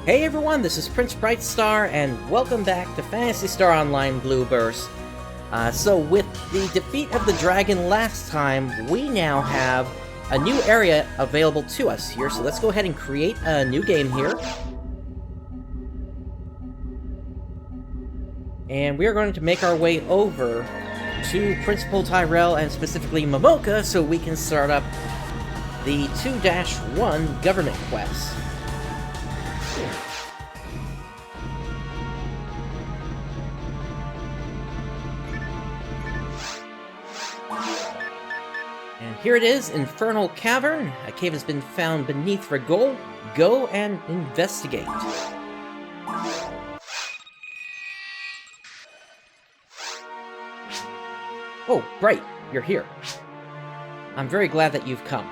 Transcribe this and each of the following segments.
Hey everyone, this is PrinceBrightstar, and welcome back to Phantasy Star Online Blue Burst. So with the defeat of the dragon last time, we now have a new area available to us here, so let's go ahead and create a new game here. And we are going to make our way over to Principal Tyrell, and specifically Momoka, so we can start up the 2-1 government quest. And here it is, Infernal Cavern. A cave has been found beneath Regol. Go and investigate. Oh, right, you're here. I'm very glad that you've come.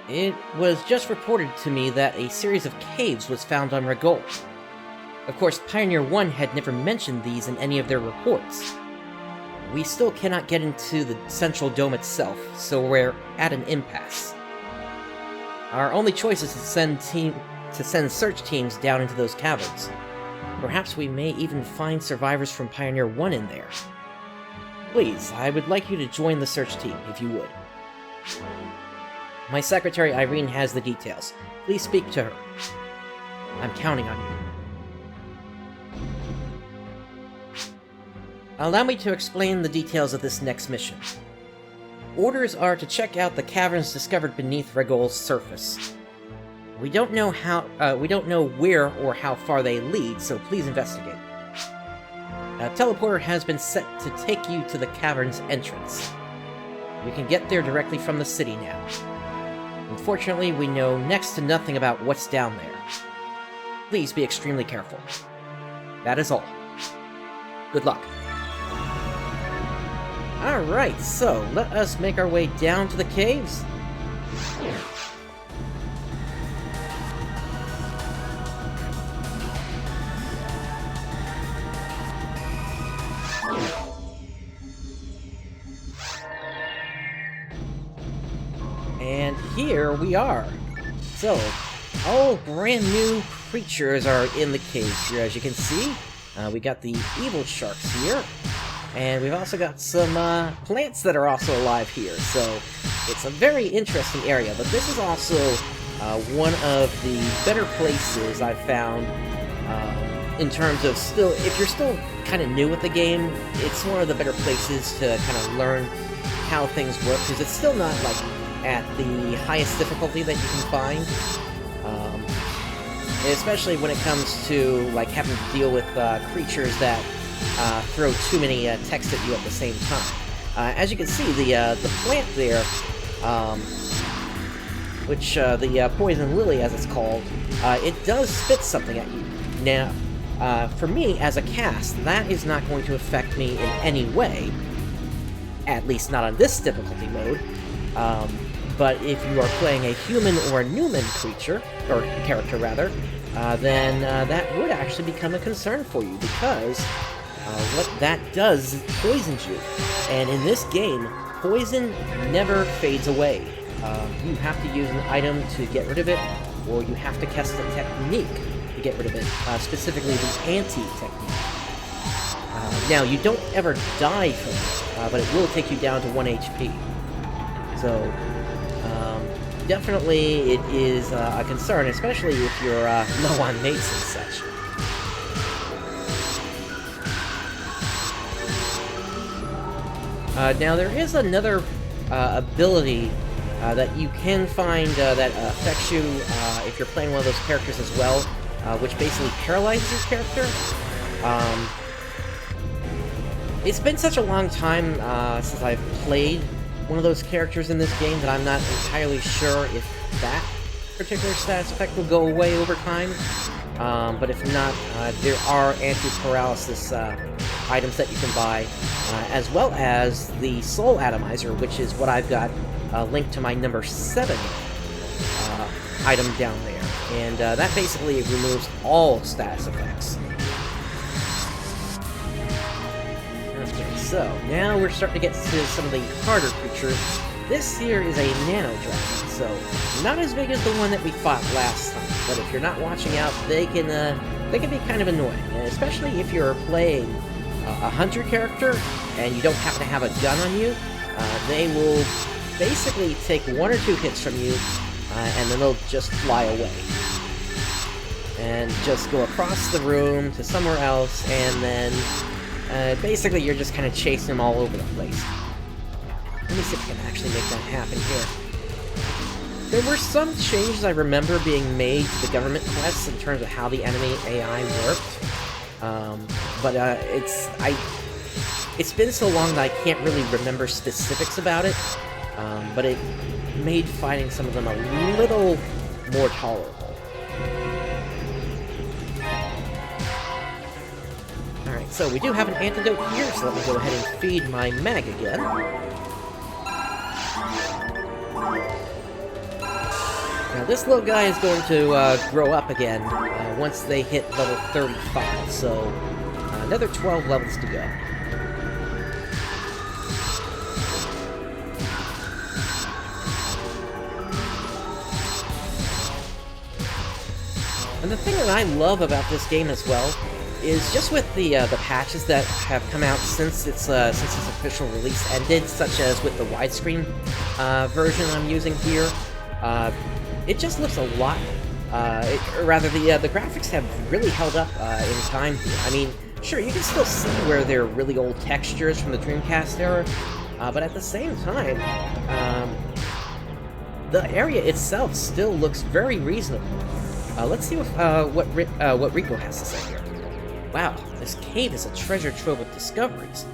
It was just reported to me that a series of caves was found on Regol. Of course, Pioneer 1 had never mentioned these in any of their reports. We still cannot get into the central dome itself, so we're at an impasse. Our only choice is to send search teams down into those caverns. Perhaps we may even find survivors from Pioneer 1 in there. Please, I would like you to join the search team, if you would. My secretary Irene has the details. Please speak to her. I'm counting on you. Allow me to explain the details of this next mission. Orders are to check out the caverns discovered beneath Regol's surface. We don't know where or how far they lead, so please investigate. A teleporter has been set to take you to the cavern's entrance. You can get there directly from the city now. Unfortunately, we know next to nothing about what's down there. Please be extremely careful. That is all. Good luck. Alright, so let us make our way down to the caves. And here we are. So, all brand new creatures are in the caves here, as you can see. We got the evil sharks here. And we've also got some plants that are also alive here, so it's a very interesting area. But this is also one of the better places I've found in terms of if you're still kind of new with the game, it's one of the better places to kind of learn how things work, because it's still not like at the highest difficulty that you can find. Especially when it comes to like having to deal with creatures that throw too many texts at you at the same time. As you can see, the plant there, which the poison lily, as it's called, it does spit something at you. Now, for me as a cast, that is not going to affect me in any way, at least not on this difficulty mode. But if you are playing a human or a Newman creature, or character rather, then that would actually become a concern for you, because what that does is it poisons you. And in this game, poison never fades away. You have to use an item to get rid of it, or you have to cast a technique to get rid of it, specifically the anti-technique. Now, you don't ever die from it, but it will take you down to 1 HP. So, definitely it is a concern, especially if you're low on mates and such. Now, there is another ability that you can find that affects you if you're playing one of those characters as well, which basically paralyzes your character. It's been such a long time since I've played one of those characters in this game that I'm not entirely sure if that particular status effect will go away over time. But if not, there are anti-paralysis items that you can buy, as well as the Soul Atomizer, which is what I've got linked to my number 7 item down there. And that basically removes all status effects. Okay, so now we're starting to get to some of the harder creatures this here is a nano dragon, so not as big as the one that we fought last time. But if you're not watching out, they can be kind of annoying, and especially if you're playing a hunter character and you don't happen to have a gun on you. They will basically take 1 or 2 hits from you, and then they'll just fly away. And just go across the room to somewhere else, and then basically you're just kind of chasing them all over the place. Let me see if I can actually make that happen here. There were some changes I remember being made to the government quests in terms of how the enemy AI worked. But it's been so long that I can't really remember specifics about it. But it made fighting some of them a little more tolerable. Alright, so we do have an antidote here, so let me go ahead and feed my mag again. Now this little guy is going to grow up again once they hit level 35, so another 12 levels to go. And the thing that I love about this game as well is just with the patches that have come out since its official release ended, such as with the widescreen version I'm using here. It just looks a lot, or rather, the graphics have really held up in time here. I mean, sure, you can still see where they're really old textures from the Dreamcast era, but at the same time, the area itself still looks very reasonable. Let's see what Rico has to say here. Wow, this cave is a treasure trove of discoveries.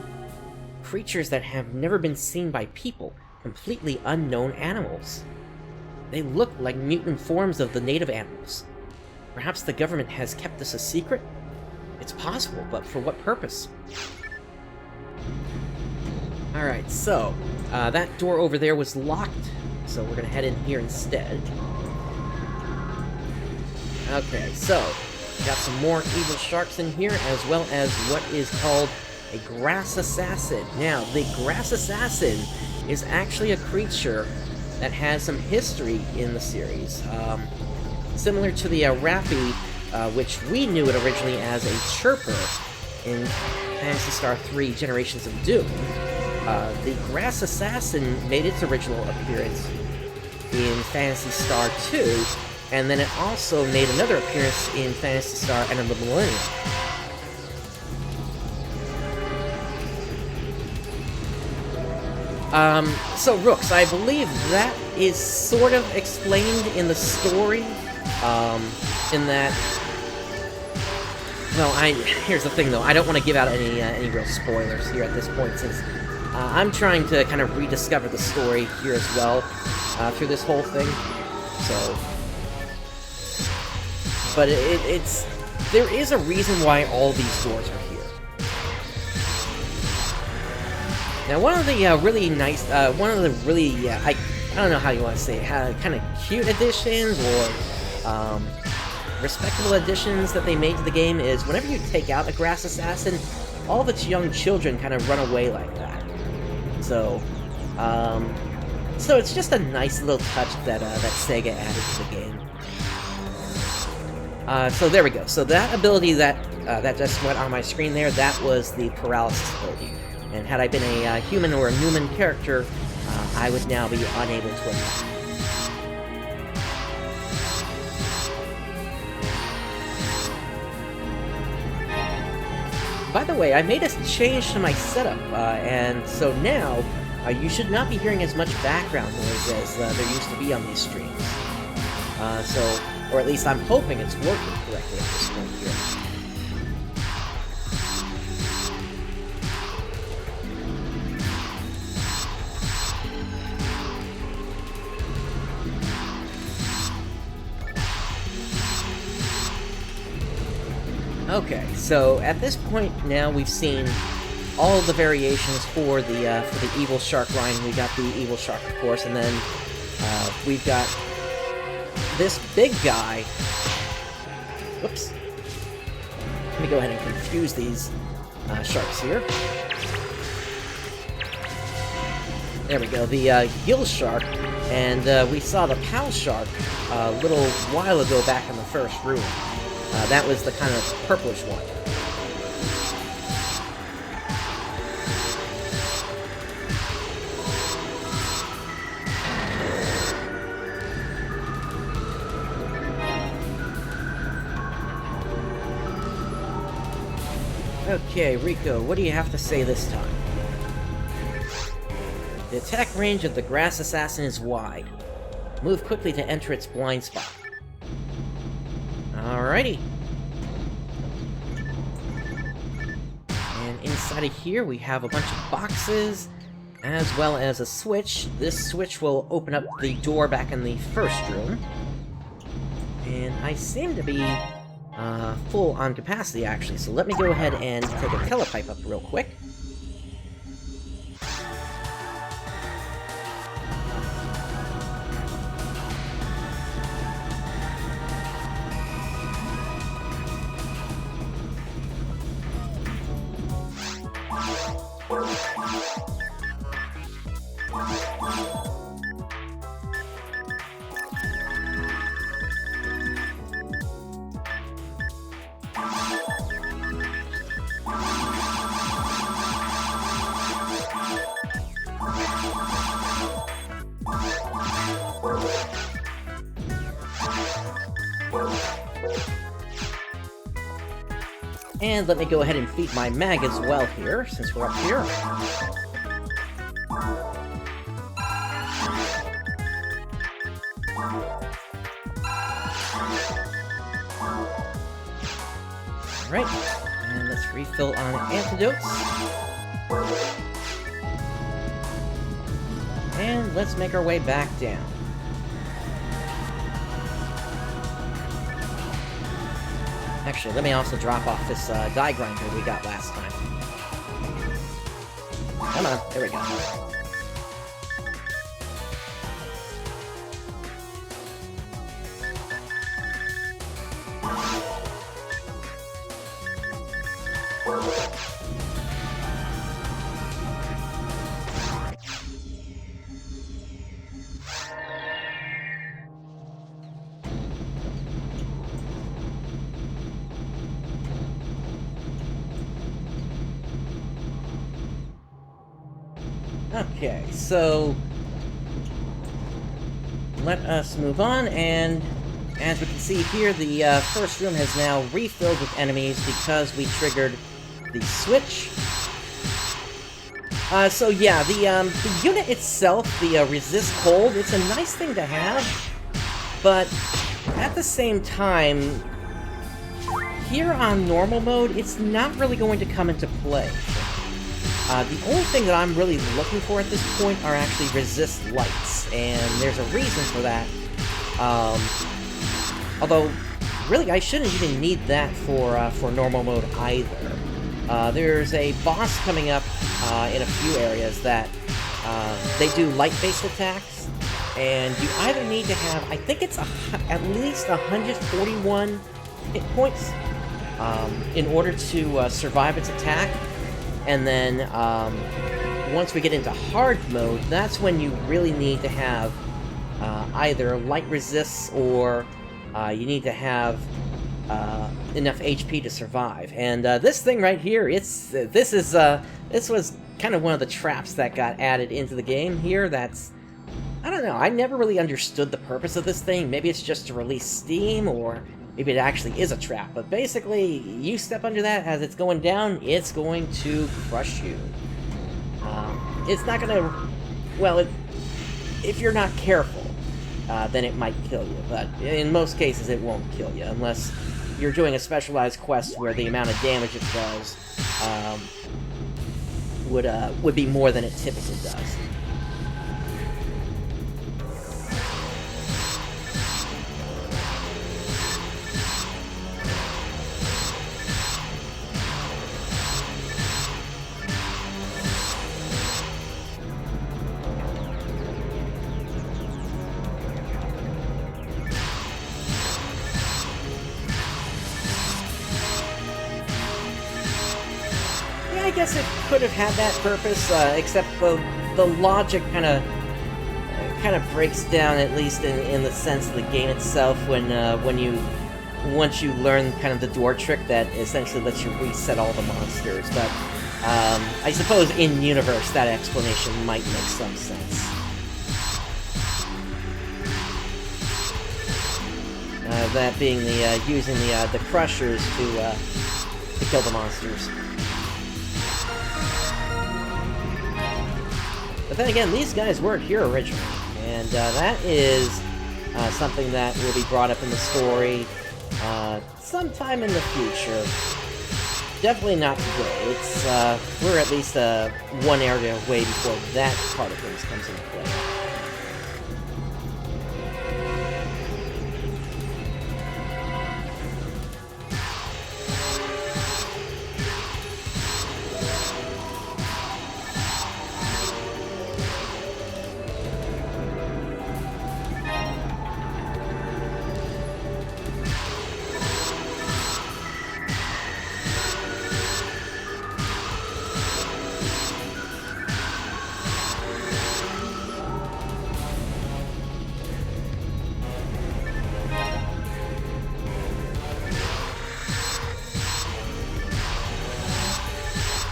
Creatures that have never been seen by people, completely unknown animals. They look like mutant forms of the native animals. Perhaps the government has kept this a secret? It's possible, but for what purpose? Alright, so, that door over there was locked, so we're gonna head in here instead. Okay, so, got some more evil sharks in here, as well as what is called a grass assassin. Now, the grass assassin is actually a creature that has some history in the series. Similar to the Rappy, which we knew it originally as a chirper in Phantasy Star 3 Generations of Doom. The grass assassin made its original appearance in Phantasy Star 2, and then it also made another appearance in Phantasy Star End of the Millennium. So Rooks, I believe that is sort of explained in the story, in that... Well, here's the thing though, I don't want to give out any real spoilers here at this point, since I'm trying to kind of rediscover the story here as well, through this whole thing, so... But there is a reason why all these doors are here. Now, one of the really nice, I don't know how you want to say it, kind of cute additions or respectable additions that they made to the game is whenever you take out a grass assassin, all of its young children kind of run away like that. So, so it's just a nice little touch that SEGA added to the game. So there we go. So that ability that just went on my screen there, that was the paralysis ability. And had I been a human or a Newman character, I would now be unable to attack. By the way, I made a change to my setup, and so now you should not be hearing as much background noise as there used to be on these streams. Or at least I'm hoping it's working correctly at this point here. Okay, so at this point now we've seen all the variations for the evil shark line. We got the evil shark, of course, and then we've got this big guy. Whoops. Let me go ahead and confuse these sharks here. There we go, the gill shark, and we saw the pow shark a little while ago back in the first room. That was the kind of purplish one. Okay, Rico, what do you have to say this time? The attack range of the grass assassin is wide. Move quickly to enter its blind spot. Alrighty. And inside of here we have a bunch of boxes, as well as a switch. This switch will open up the door back in the first room. And I seem to be full on capacity, actually, so let me go ahead and take a telepipe up real quick. And let me go ahead and feed my mag as well here, since we're up here. Alright, and let's refill on antidotes. And let's make our way back down. Actually, let me also drop off this die grinder we got last time. Come on, there we go. Okay, so let us move on, and as we can see here, the first room has now refilled with enemies because we triggered the switch. So yeah, the unit itself, the resist cold, it's a nice thing to have, but at the same time, here on normal mode, it's not really going to come into play. The only thing that I'm really looking for at this point are actually resist lights, and there's a reason for that. Although, really, I shouldn't even need that for normal mode either. There's a boss coming up in a few areas that they do light-based attacks, and you either need to have, I think it's at least 141 hit points in order to survive its attack. And then, once we get into hard mode, that's when you really need to have either light resists or you need to have enough HP to survive. And this thing right here, this was kind of one of the traps that got added into the game here. That's, I don't know, I never really understood the purpose of this thing. Maybe it's just to release steam, or maybe it actually is a trap, but basically, you step under that as it's going down, it's going to crush you. It's not gonna... Well, if you're not careful, then it might kill you, but in most cases it won't kill you, unless you're doing a specialized quest where the amount of damage it does would be more than it typically does. I guess it could have had that purpose, except the logic kind of breaks down, at least in the sense of the game itself, once you learn kind of the door trick that essentially lets you reset all the monsters. But I suppose in universe that explanation might make some sense. That being the using the crushers to kill the monsters. But then again, these guys weren't here originally, and that is something that will be brought up in the story sometime in the future. Definitely not today. It's we're at least one area away before that part of things comes into play.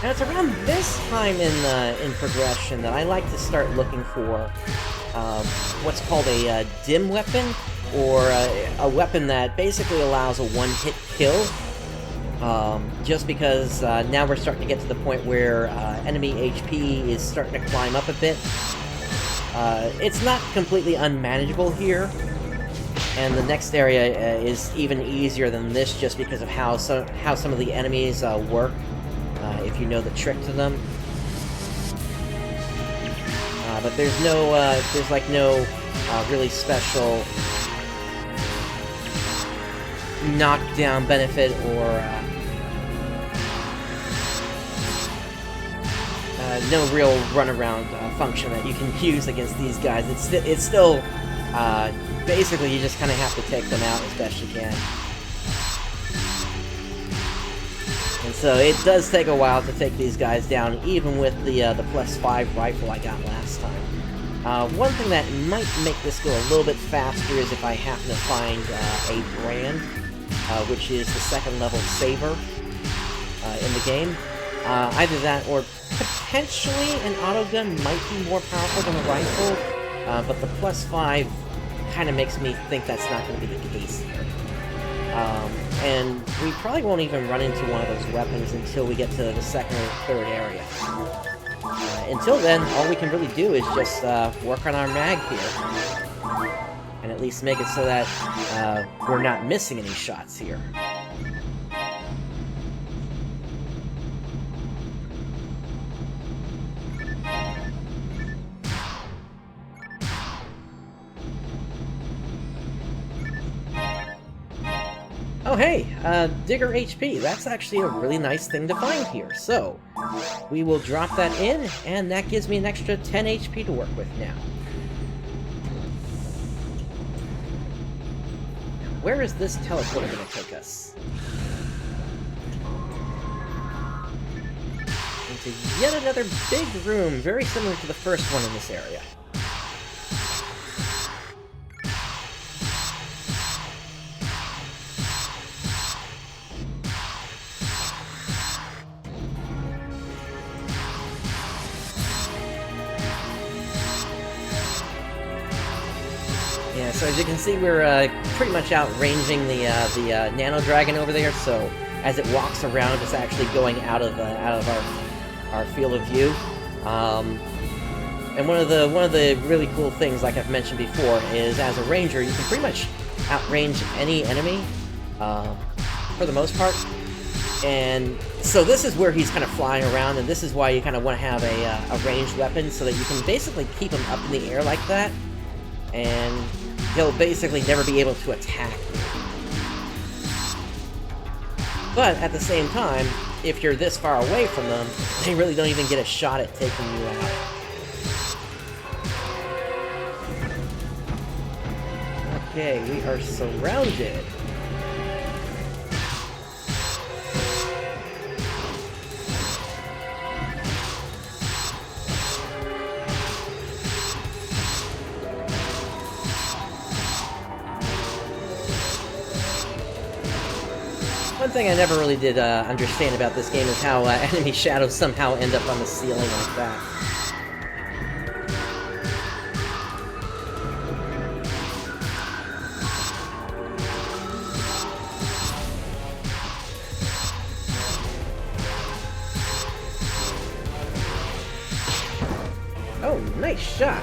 And it's around this time in progression that I like to start looking for what's called a dim weapon, or a weapon that basically allows a one-hit kill. Just because now we're starting to get to the point where enemy HP is starting to climb up a bit. It's not completely unmanageable here, and the next area is even easier than this, just because of how some of the enemies work. If you know the trick to them. But there's no, no really special knockdown benefit, or no real runaround function that you can use against these guys. It's still, basically you just kind of have to take them out as best you can. And so it does take a while to take these guys down, even with the +5 rifle I got last time. One thing that might make this go a little bit faster is if I happen to find a brand, which is the second level saber in the game. Either that, or potentially an autogun might be more powerful than a rifle, but the +5 kind of makes me think that's not going to be the case here. And we probably won't even run into one of those weapons until we get to the second or third area. Until then, all we can really do is just work on our mag here. And at least make it so that we're not missing any shots here. Oh hey, Digger HP. That's actually a really nice thing to find here. So, we will drop that in, and that gives me an extra 10 HP to work with now. Where is this teleporter going to take us? Into yet another big room, very similar to the first one in this area. Yeah, so as you can see, we're pretty much outranging the Nano Dragon over there. So as it walks around, it's actually going out of our field of view. And one of the really cool things, like I've mentioned before, is as a ranger, you can pretty much outrange any enemy for the most part. And so this is where he's kind of flying around, and this is why you kind of want to have a ranged weapon, so that you can basically keep him up in the air like that, and he'll basically never be able to attack you. But at the same time, if you're this far away from them, they really don't even get a shot at taking you out. Okay, we are surrounded. One thing I never really did understand about this game is how enemy shadows somehow end up on the ceiling like that. Oh, nice shot!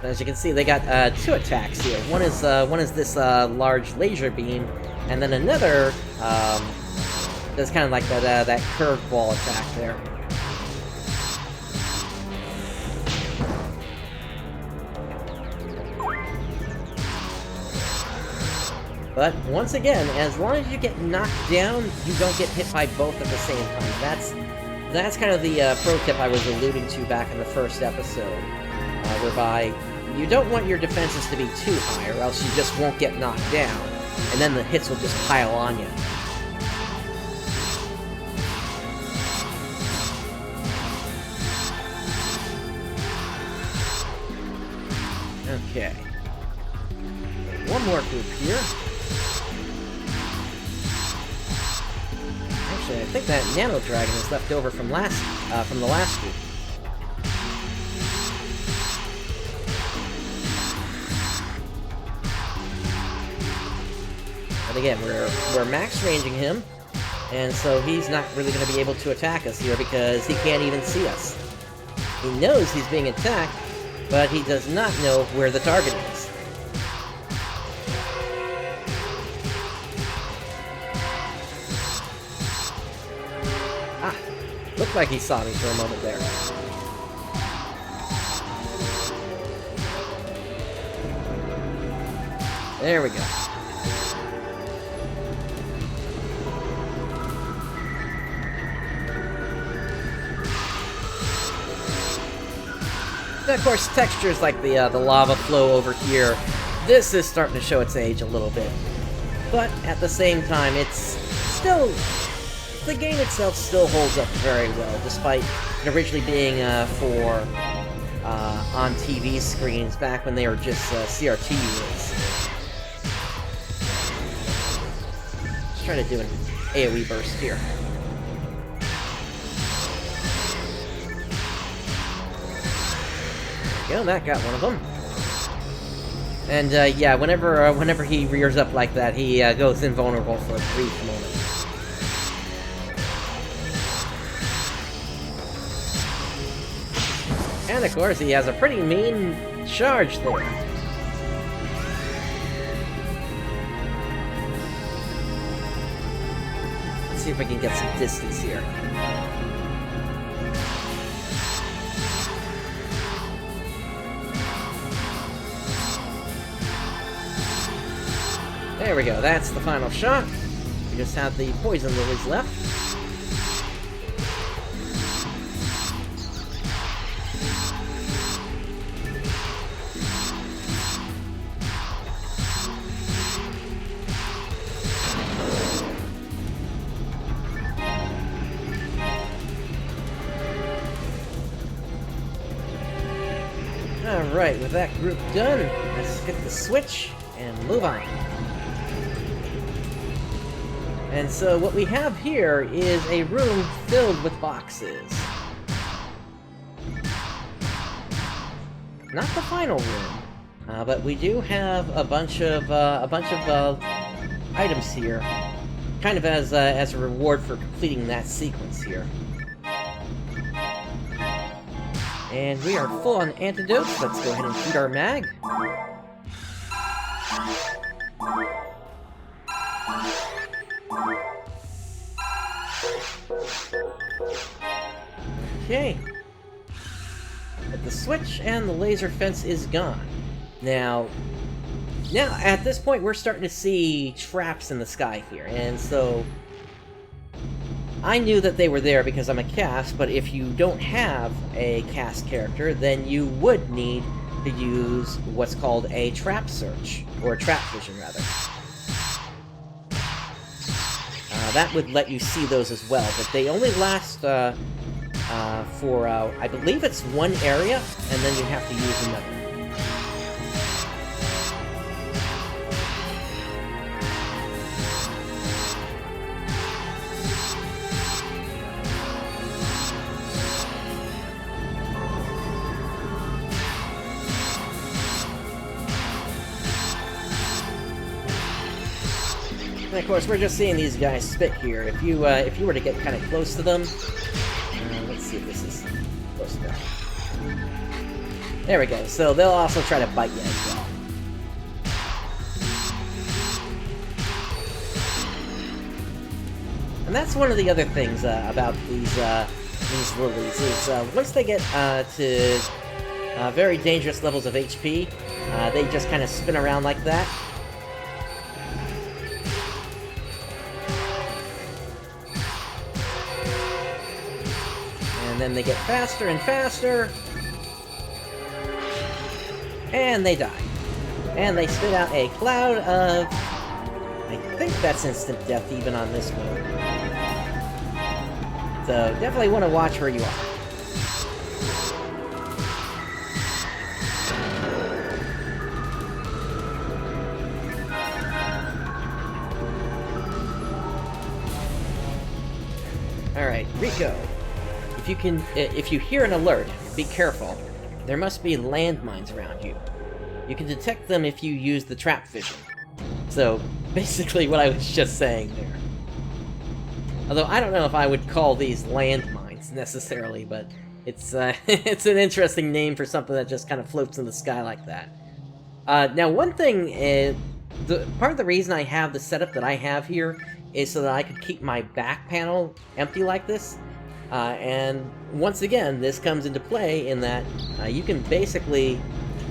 As you can see, they got two attacks here. One is this large laser beam, and then another that's kind of like that curveball attack there. But once again, as long as you get knocked down, you don't get hit by both at the same time. That's kind of the pro tip I was alluding to back in the first episode, whereby you don't want your defenses to be too high, or else you just won't get knocked down, and then the hits will just pile on you. Okay. One more group here. Actually, I think that Nano Dragon is left over from the last group. But again, we're max ranging him, and so he's not really going to be able to attack us here because he can't even see us. He knows he's being attacked, but he does not know where the target is. Ah, looked like he saw me for a moment there. There we go. And of course, textures like the lava flow over here, this is starting to show its age a little bit. But at the same time, it's still... the game itself still holds up very well, despite it originally being for on TV screens back when they were just CRT units. Let's try to do an AoE burst here. There we go, that got one of them. And yeah, whenever he rears up like that, he goes invulnerable for a brief moment. And of course, he has a pretty mean charge there. Let's see if we can get some distance here. There we go, that's the final shot. We just have the poison lilies left. Alright, with that group done, let's hit the switch and move on. And so what we have here is a room filled with boxes. Not the final room, but we do have a bunch of items here, kind of as a reward for completing that sequence here. And we are full on antidotes. Let's go ahead and shoot our mag. Okay. Hit the switch, and the laser fence is gone. Now at this point, we're starting to see traps in the sky here, and so I knew that they were there because I'm a cast, but if you don't have a cast character, then you would need to use what's called a trap search, or a trap vision, rather. that would let you see those as well, but they only last for, I believe it's one area, and then you have to use another. And of course, we're just seeing these guys spit here. If you were to get kind of close to them, let's see if this is close enough. There we go. So they'll also try to bite you as well. And that's one of the other things about these lilies is once they get to very dangerous levels of HP, they just kind of spin around like that. And then they get faster and faster, and they die. And they spit out a cloud of... I think that's instant death even on this one. So definitely want to watch where you are. Alright, Rico. If you hear an alert, be careful. There must be landmines around you. You can detect them if you use the trap vision. So, basically what I was just saying there. Although I don't know if I would call these landmines necessarily, but it's it's an interesting name for something that just kind of floats in the sky like that. Now, one thing is, part of the reason I have the setup that I have here is so that I could keep my back panel empty like this. And once again, this comes into play in that you can basically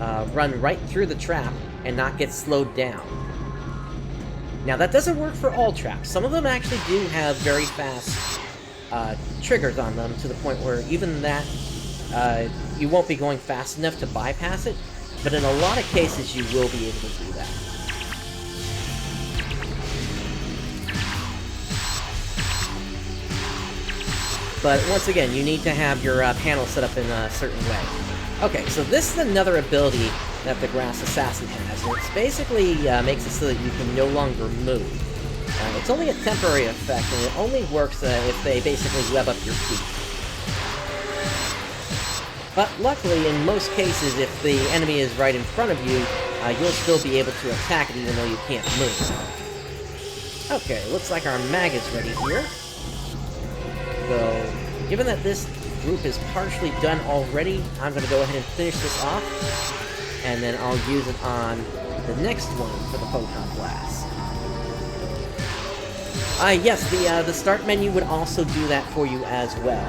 run right through the trap and not get slowed down. Now, that doesn't work for all traps. Some of them actually do have very fast triggers on them to the point where even that you won't be going fast enough to bypass it, but in a lot of cases you will be able to do that. But once again, you need to have your panel set up in a certain way. Okay, so this is another ability that the Grass Assassin has. It basically makes it so that you can no longer move. It's only a temporary effect, and it only works if they basically web up your feet. But luckily, in most cases, if the enemy is right in front of you, you'll still be able to attack it even though you can't move. Okay, looks like our mag is ready here. So, given that this group is partially done already, I'm going to go ahead and finish this off, and then I'll use it on the next one for the Photon Blast. Yes, the start menu would also do that for you as well.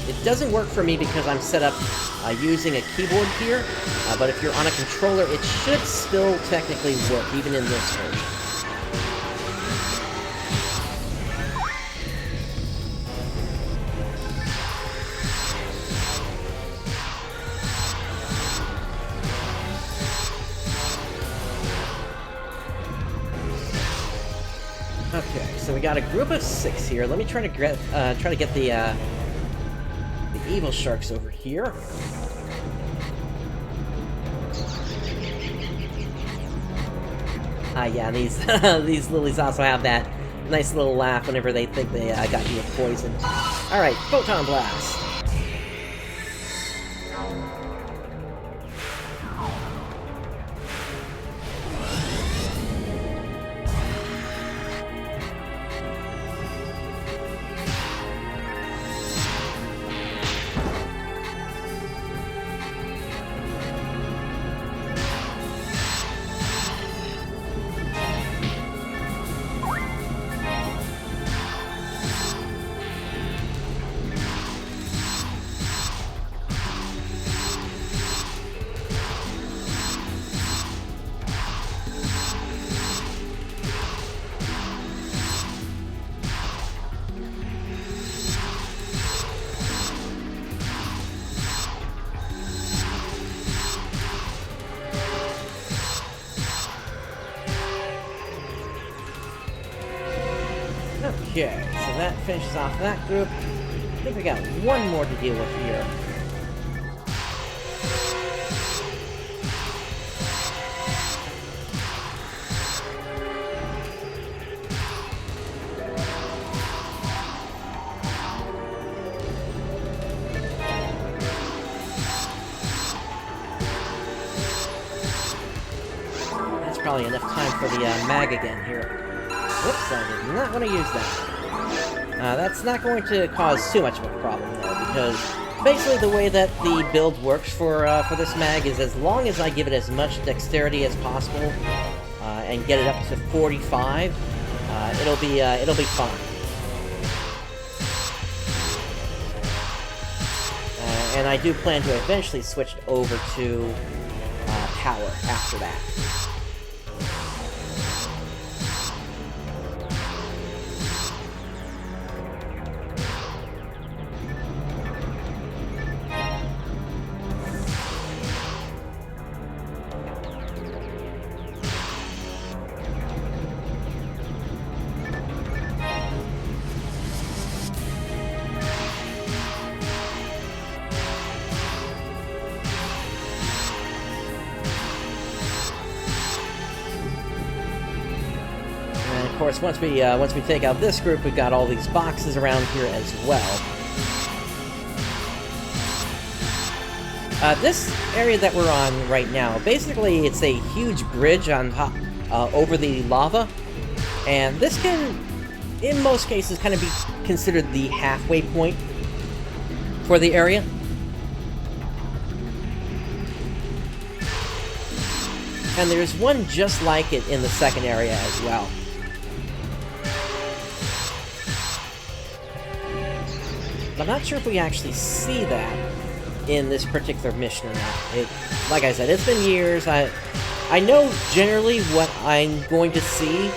It doesn't work for me because I'm set up using a keyboard here, but if you're on a controller, it should still technically work, even in this version. Okay, so we got a group of 6 here. Let me try to get the evil sharks over here. Yeah, these these lilies also have that nice little laugh whenever they think they got you with poison. All right, Photon Blast. Okay, so that finishes off that group. I think we got one more to deal with here. That's probably enough time for the mag again here. Whoops, I did not want to use that. That's not going to cause too much of a problem, though, because basically the way that the build works for this mag is as long as I give it as much dexterity as possible and get it up to 45, it'll be fine. And I do plan to eventually switch over to power after that. Of course, once we take out this group, we've got all these boxes around here as well. This area that we're on right now, basically it's a huge bridge on top, over the lava, and this can, in most cases, kind of be considered the halfway point for the area. And there's one just like it in the second area as well. I'm not sure if we actually see that in this particular mission or not. Like I said, it's been years. I know generally what I'm going to see,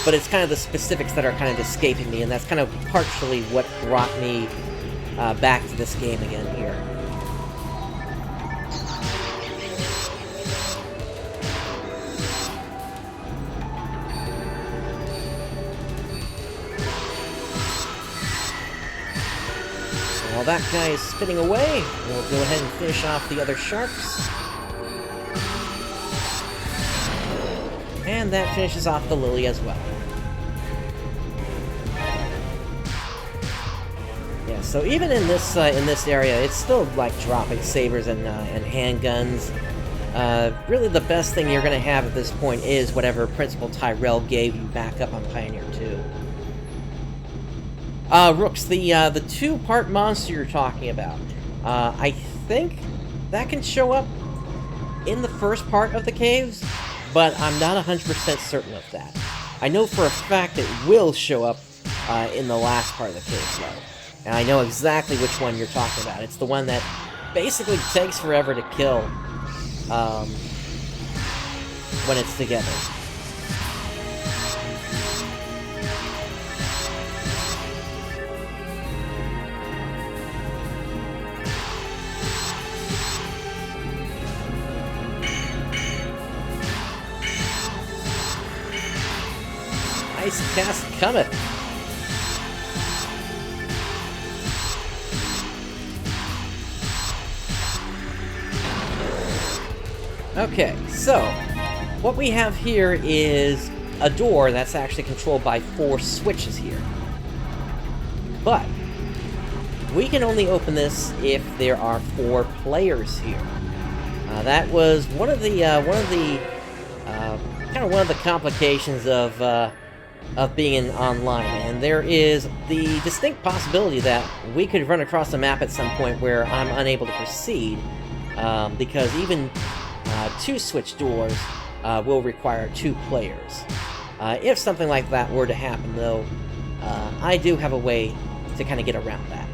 but it's kind of the specifics that are kind of escaping me, and that's kind of partially what brought me back to this game again here. While that guy is spinning away, we'll go ahead and finish off the other sharks. And that finishes off the lily as well. Yeah, so even in this area, it's still like dropping sabers and handguns. Really, the best thing you're going to have at this point is whatever Principal Tyrell gave you back up on Pioneer 2. Rooks, the two-part monster you're talking about, I think that can show up in the first part of the caves, but I'm not 100% certain of that. I know for a fact it will show up in the last part of the caves, though. And I know exactly which one you're talking about. It's the one that basically takes forever to kill when it's together. Nice cast cometh. Okay, so what we have here is a door that's actually controlled by 4 switches here. But we can only open this if there are 4 players here. That was one of the complications of being online, and there is the distinct possibility that we could run across a map at some point where I'm unable to proceed, because even 2 switch doors will require 2 players. If something like that were to happen, though, I do have a way to kind of get around that.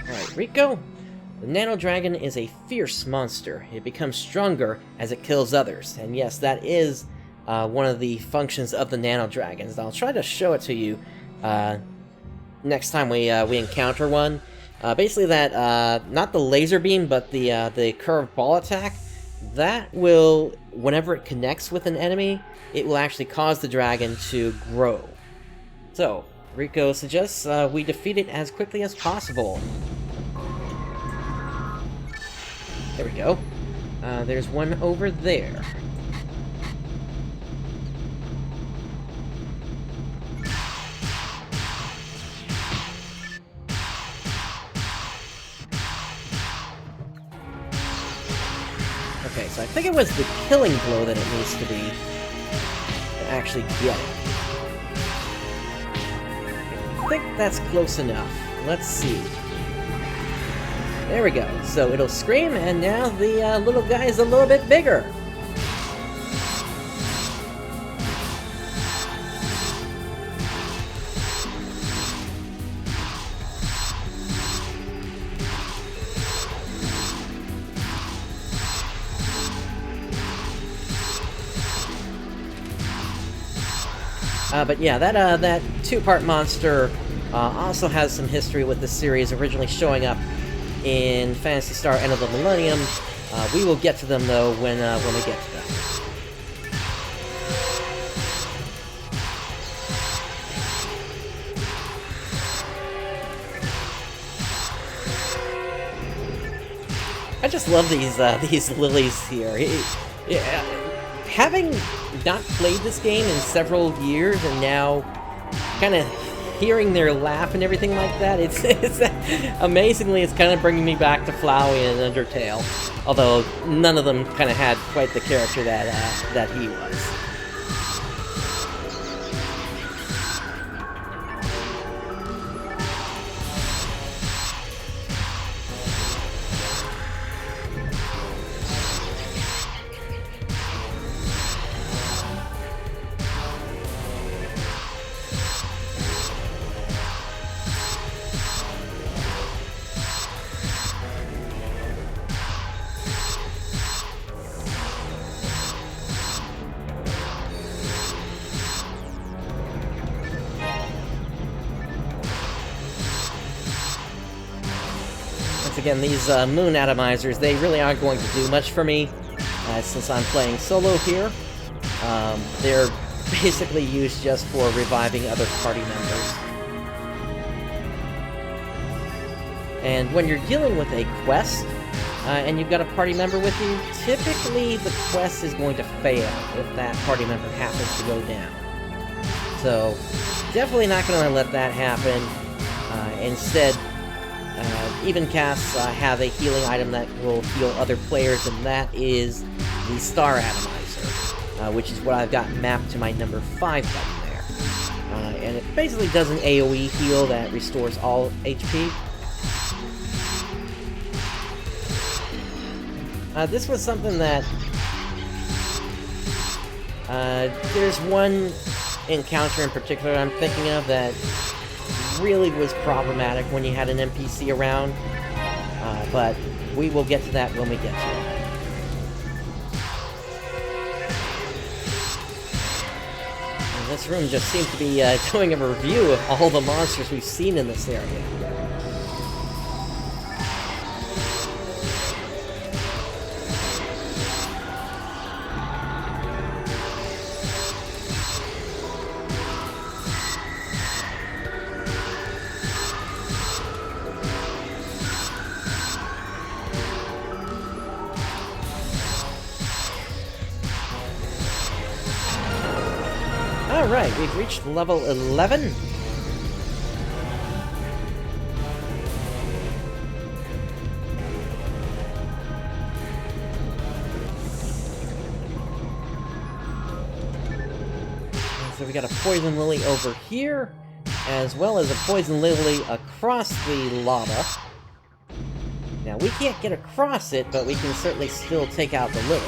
Alright, Rico? The Nano Dragon is a fierce monster. It becomes stronger as it kills others, and yes, that is one of the functions of the Nano Dragons. I'll try to show it to you next time we encounter one. Basically that, not the laser beam, but the curved ball attack, that will, whenever it connects with an enemy, it will actually cause the dragon to grow. So, Rico suggests we defeat it as quickly as possible. There we go. There's one over there. Okay, so I think it was the killing blow that it needs to be to actually get it. I think that's close enough. Let's see. There we go. So it'll scream, and now the little guy is a little bit bigger. But yeah, that two-part monster also has some history with the series, originally showing up in Phantasy Star End of the Millennium. We will get to them, though, when we get to them. I just love these lilies here. Having not played this game in several years, and now kind of hearing their laugh and everything like that, it's amazingly, it's kind of bringing me back to Flowey and Undertale. Although none of them kind of had quite the character that he was. Again, these moon atomizers, they really aren't going to do much for me, since I'm playing solo here. They're basically used just for reviving other party members. And when you're dealing with a quest, and you've got a party member with you, typically the quest is going to fail if that party member happens to go down. So, definitely not going to let that happen. Instead, even casts have a healing item that will heal other players, and that is the Star Atomizer, which is what I've got mapped to my number 5 button there. And it basically does an AoE heal that restores all HP. This was something that... there's one encounter in particular I'm thinking of that really was problematic when you had an NPC around, but we will get to that when we get to it. And this room just seems to be doing a review of all the monsters we've seen in this area. Alright, we've reached level 11. So we got a poison lily over here, as well as a poison lily across the lava. Now, we can't get across it, but we can certainly still take out the lily.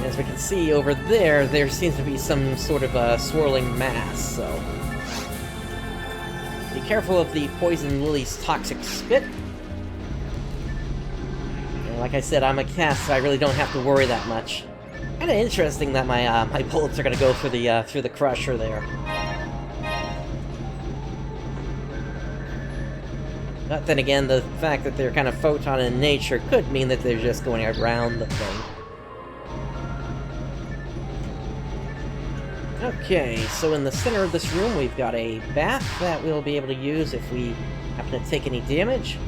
As we can see over there, there seems to be some sort of a swirling mass, so... be careful of the poison lily's toxic spit. Like I said, I'm a cast, so I really don't have to worry that much. Kinda interesting that my my bullets are gonna go through the crusher there. But then again, the fact that they're kind of photon in nature could mean that they're just going around the thing. Okay, so in the center of this room, we've got a bath that we'll be able to use if we happen to take any damage.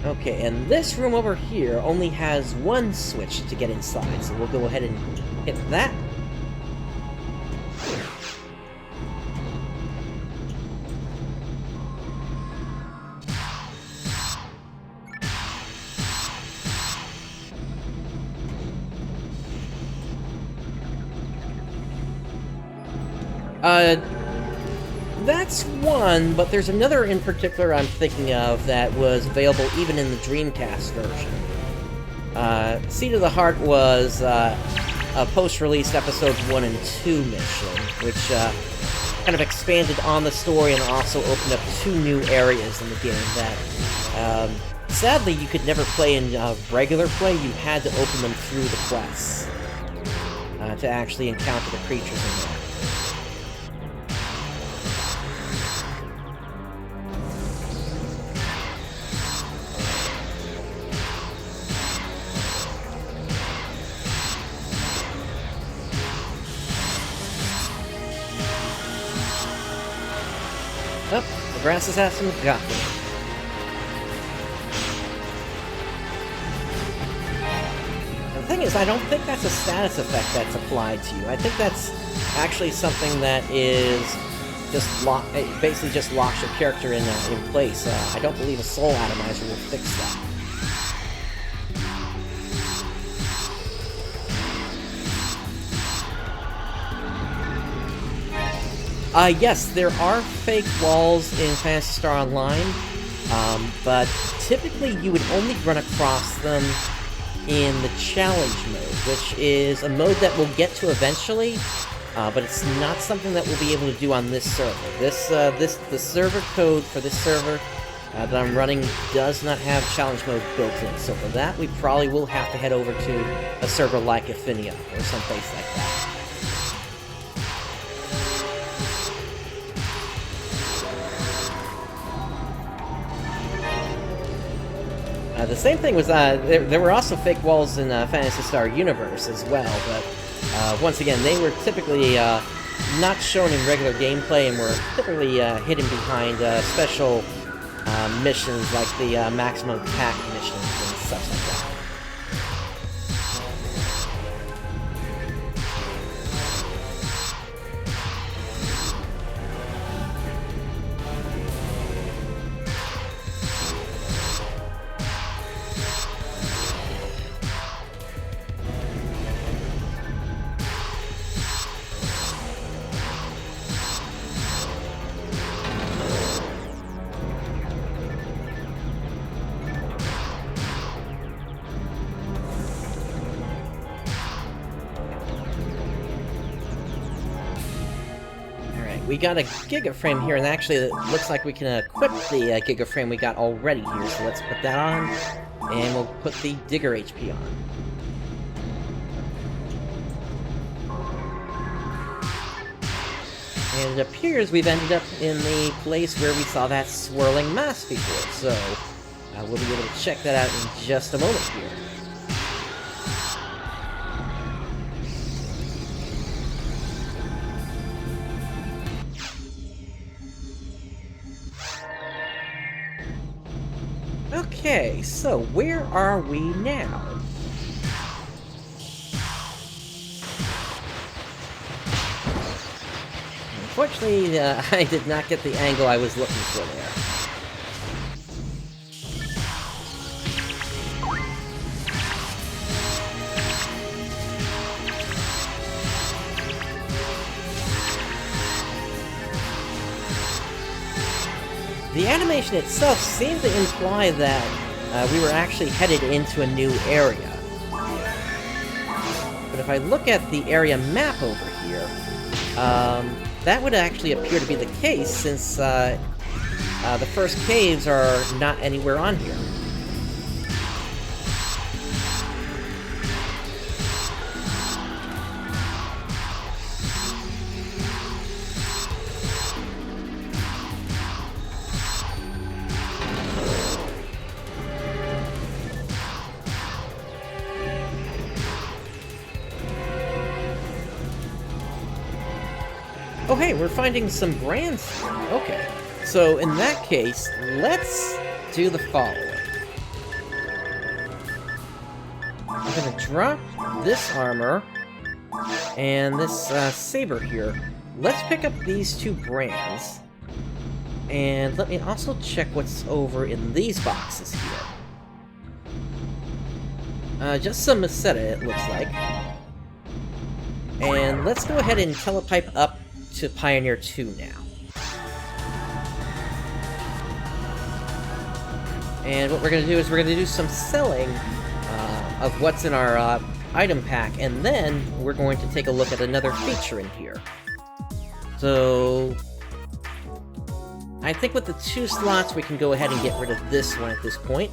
Okay, and this room over here only has one switch to get inside, so we'll go ahead and hit that. That's one, but there's another in particular I'm thinking of that was available even in the Dreamcast version. Seed of the Heart was a post-release episode 1 and 2 mission, which kind of expanded on the story and also opened up 2 new areas in the game that, sadly, you could never play in regular play. You had to open them through the quests to actually encounter the creatures in there. Oh, the grasses have some got me. The thing is, I don't think that's a status effect that's applied to you. I think that's actually something that is just it basically just locks your character in place. I don't believe a soul atomizer will fix that. Yes, there are fake walls in Phantasy Star Online, but typically you would only run across them in the challenge mode, which is a mode that we'll get to eventually, but it's not something that we'll be able to do on this server. The server code for this server that I'm running does not have challenge mode built in, so for that we probably will have to head over to a server like Infernal or someplace like that. The same thing was, there were also fake walls in Phantasy Star Universe as well, but once again, they were typically not shown in regular gameplay and were typically hidden behind special missions like the maximum attack missions and such like that. We got a Giga Frame here, and actually it looks like we can equip the Giga Frame we got already here, so let's put that on, and we'll put the Digger HP on. And it appears we've ended up in the place where we saw that swirling mass before, so we'll be able to check that out in just a moment here. Okay, so where are we now? Unfortunately, I did not get the angle I was looking for there. The animation itself seemed to imply that we were actually headed into a new area. But if I look at the area map over here, that would actually appear to be the case, since the first caves are not anywhere on here. Oh hey, we're finding some brands. Okay, so in that case, let's do the following. I'm gonna drop this armor and this saber here. Let's pick up these two brands. And let me also check what's over in these boxes here. Just some Maceta, it looks like. And let's go ahead and telepipe up to Pioneer 2 now. And what we're going to do is we're going to do some selling of what's in our item pack, and then we're going to take a look at another feature in here. So I think with the 2 slots we can go ahead and get rid of this one at this point.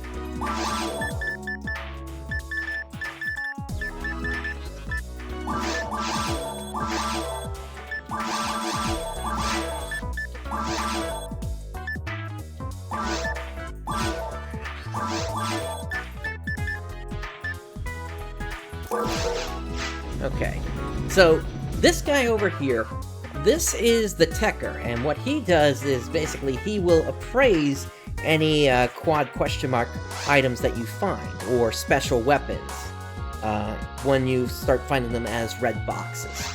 Okay, so this guy over here, this is the Techer, and what he does is basically he will appraise any quad question mark items that you find, or special weapons, when you start finding them as red boxes.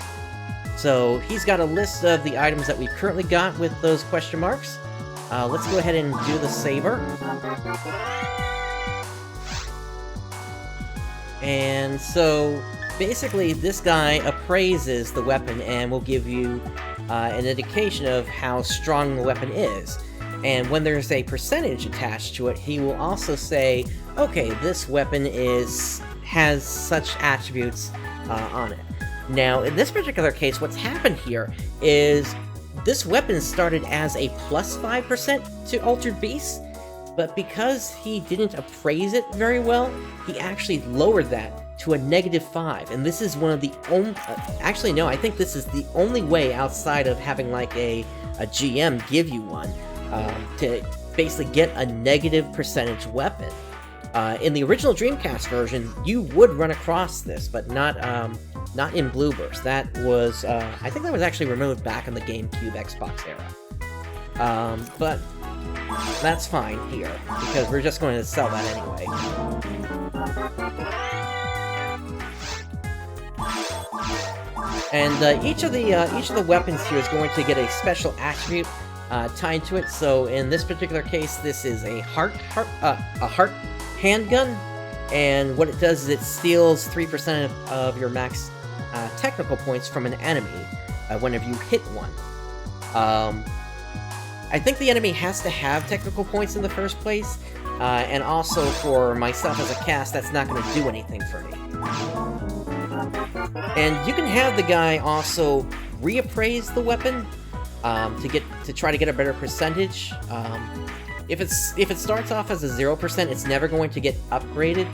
So he's got a list of the items that we've currently got with those question marks. Let's go ahead and do the saber. And so basically, this guy appraises the weapon and will give you an indication of how strong the weapon is. And when there's a percentage attached to it, he will also say, okay, this weapon has such attributes on it. Now, in this particular case, what's happened here is this weapon started as a plus 5% to Altered Beast, but because he didn't appraise it very well, he actually lowered that to a -5, and this is one of the only... actually, no, I think this is the only way outside of having, like, a GM give you one, to basically get a negative percentage weapon. In the original Dreamcast version, you would run across this, but not in Blueburst. That was, I think that was actually removed back in the GameCube Xbox era. But that's fine here, because we're just going to sell that anyway. And each of the weapons here is going to get a special attribute tied to it. So in this particular case, this is a heart handgun, and what it does is it steals 3% of your max technical points from an enemy whenever you hit one. I think the enemy has to have technical points in the first place, and also for myself as a cast, that's not going to do anything for me. And you can have the guy also reappraise the weapon to try to get a better percentage. If it starts off as a 0%, it's never going to get upgraded.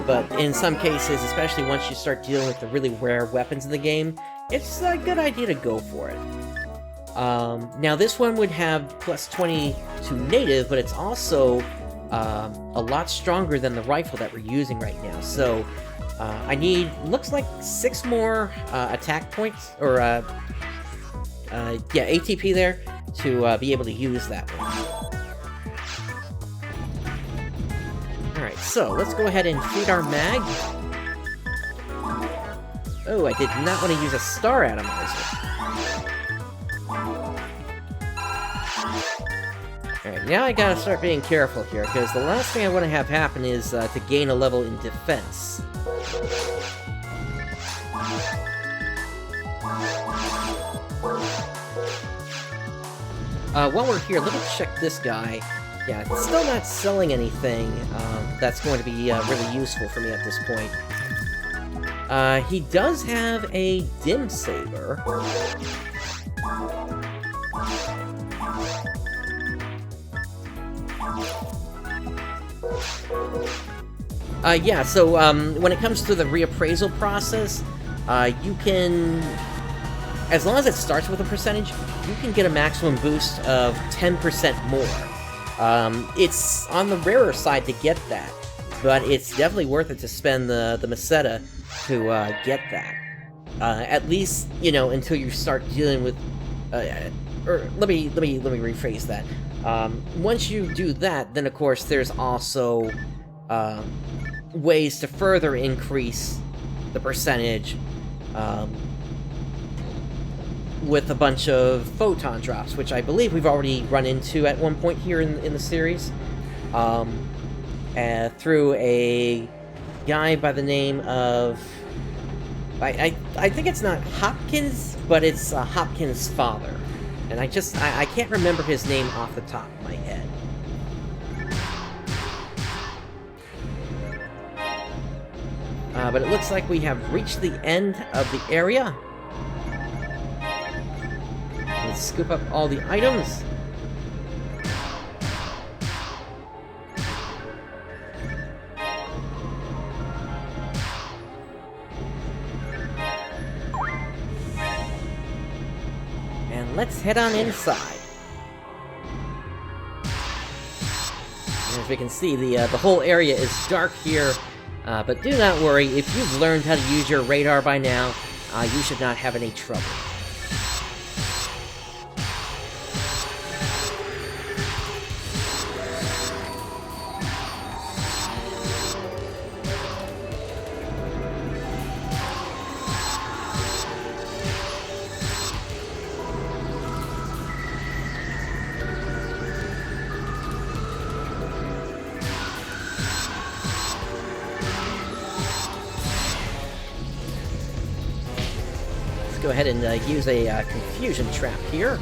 But in some cases, especially once you start dealing with the really rare weapons in the game, it's a good idea to go for it. Now this one would have plus 20 to native, but it's also a lot stronger than the rifle that we're using right now. So I need, looks like 6 more attack points, or yeah, ATP there, to be able to use that one. Alright, so let's go ahead and feed our mag. Oh, I did not want to use a star atomizer. Alright, now I gotta start being careful here, because the last thing I want to have happen is to gain a level in defense. While we're here, let me check this guy. Yeah, it's still not selling anything that's going to be really useful for me at this point. He does have a dim saber. Yeah, so when it comes to the reappraisal process, you can, as long as it starts with a percentage, you can get a maximum boost of 10% more. It's on the rarer side to get that, but it's definitely worth it to spend the Meseta to get that. At least, you know, until you start dealing with, or let me rephrase that. Once you do that, then of course there's also ways to further increase the percentage with a bunch of photon drops, which I believe we've already run into at one point here in the series, through a guy by the name of, I think it's not Hopkins, but it's Hopkins' father, and I can't remember his name off the top of my head. But it looks like we have reached the end of the area. Let's scoop up all the items. And let's head on inside. And as we can see, the whole area is dark here. But do not worry, if you've learned how to use your radar by now, you should not have any trouble. Go ahead and use a confusion trap here.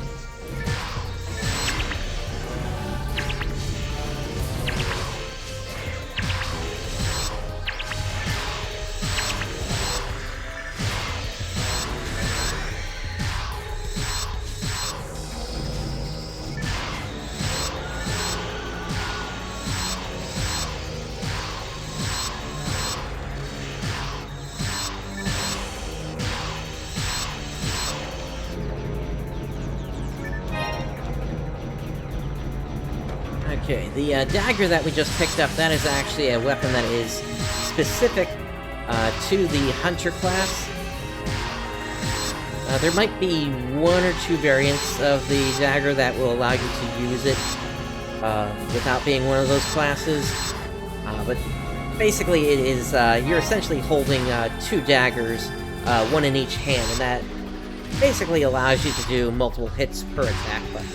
Okay, the dagger that we just picked up, that is actually a weapon that is specific to the Hunter class. There might be one or two variants of the dagger that will allow you to use it without being one of those classes. But basically it is, you're essentially holding two daggers, one in each hand, and that basically allows you to do multiple hits per attack button.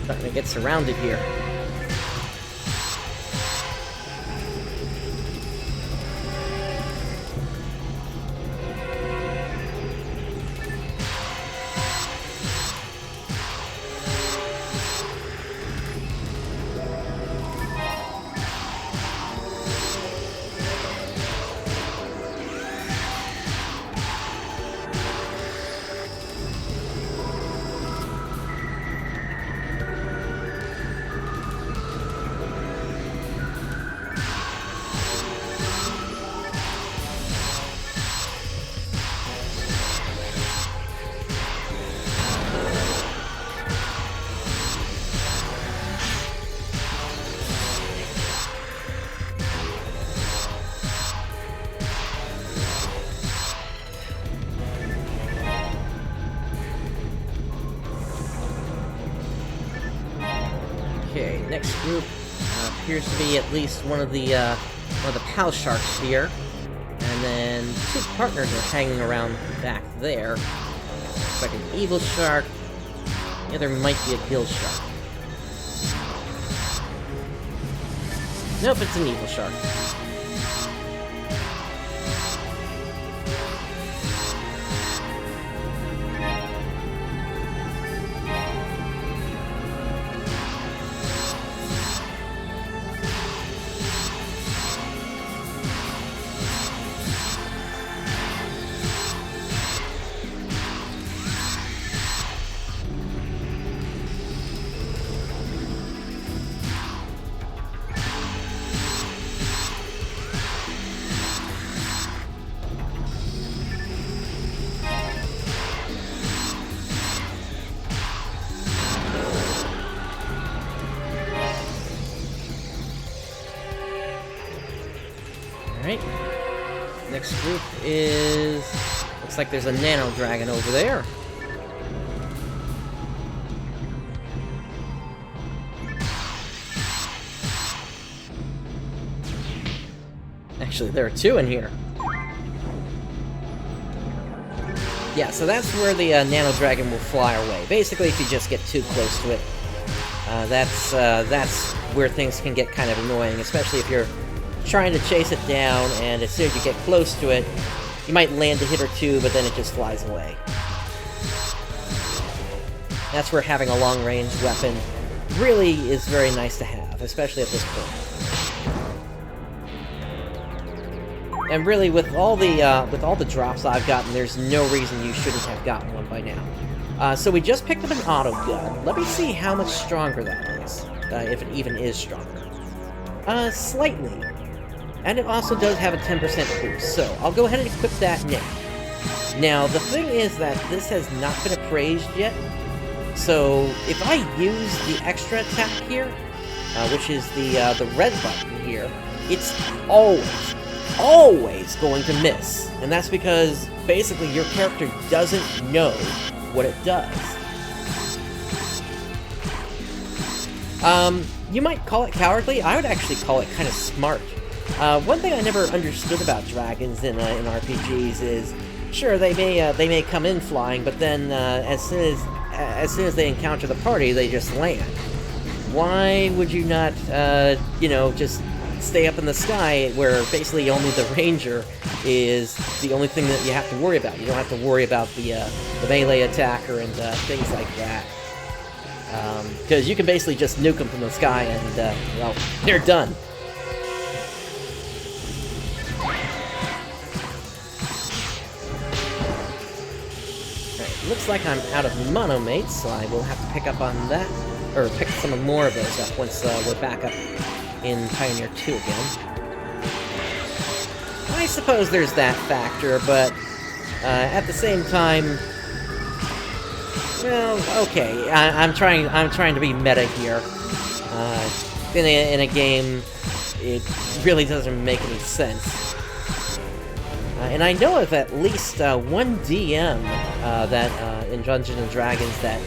Starting to get surrounded here. Okay, next group appears to be at least one of the pal sharks here, and then two partners are hanging around back there. Looks like an evil shark. The other might be a guild shark. Nope, it's an evil shark. Alright. Next group is... looks like there's a nano dragon over there. Actually, there are two in here. Yeah, so that's where the nano dragon will fly away. Basically, if you just get too close to it, that's where things can get kind of annoying, especially if you're trying to chase it down, and as soon as you get close to it, you might land a hit or two, but then it just flies away. That's where having a long-range weapon really is very nice to have, especially at this point. And really, with all the drops I've gotten, there's no reason you shouldn't have gotten one by now. So we just picked up an auto gun. Let me see how much stronger that is, if it even is stronger. Slightly. And it also does have a 10% boost, so I'll go ahead and equip that now. Now, the thing is that this has not been appraised yet, so if I use the extra attack here, which is the red button here, it's always going to miss. And that's because, basically, your character doesn't know what it does. You might call it cowardly. I would actually call it kind of smart. One thing I never understood about dragons in RPGs is, sure, they may come in flying, but then as soon as they encounter the party, they just land. Why would you not, just stay up in the sky where basically only the ranger is the only thing that you have to worry about? You don't have to worry about the melee attacker and things like that. Because you can basically just nuke them from the sky and, well, they're done. Looks like I'm out of monomates, so I will have to pick up on that, or pick some more of those up once we're back up in Pioneer 2 again. I suppose there's that factor, but at the same time, well, okay, I'm trying to be meta here. In a game, it really doesn't make any sense. And I know of at least one DM that in Dungeons & Dragons that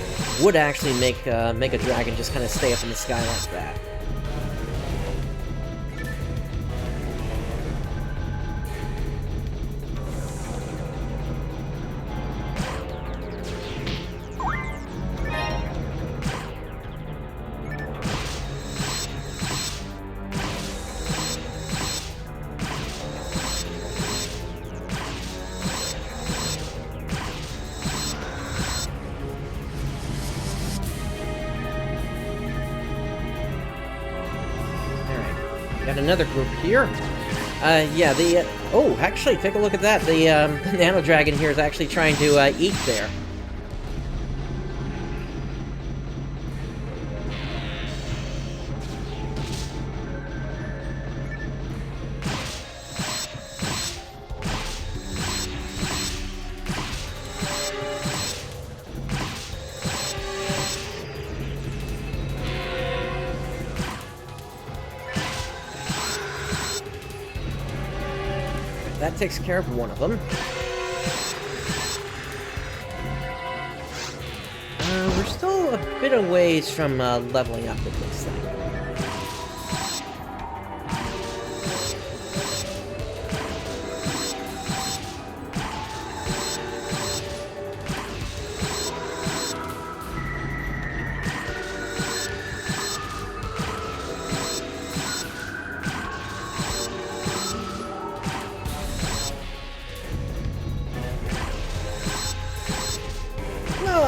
would actually make a dragon just kind of stay up in the sky like that. Got another group here. Yeah, oh, actually, take a look at that. The Nano Dragon here is actually trying to eat there. That takes care of one of them. We're still a bit of ways from leveling up, it looks like.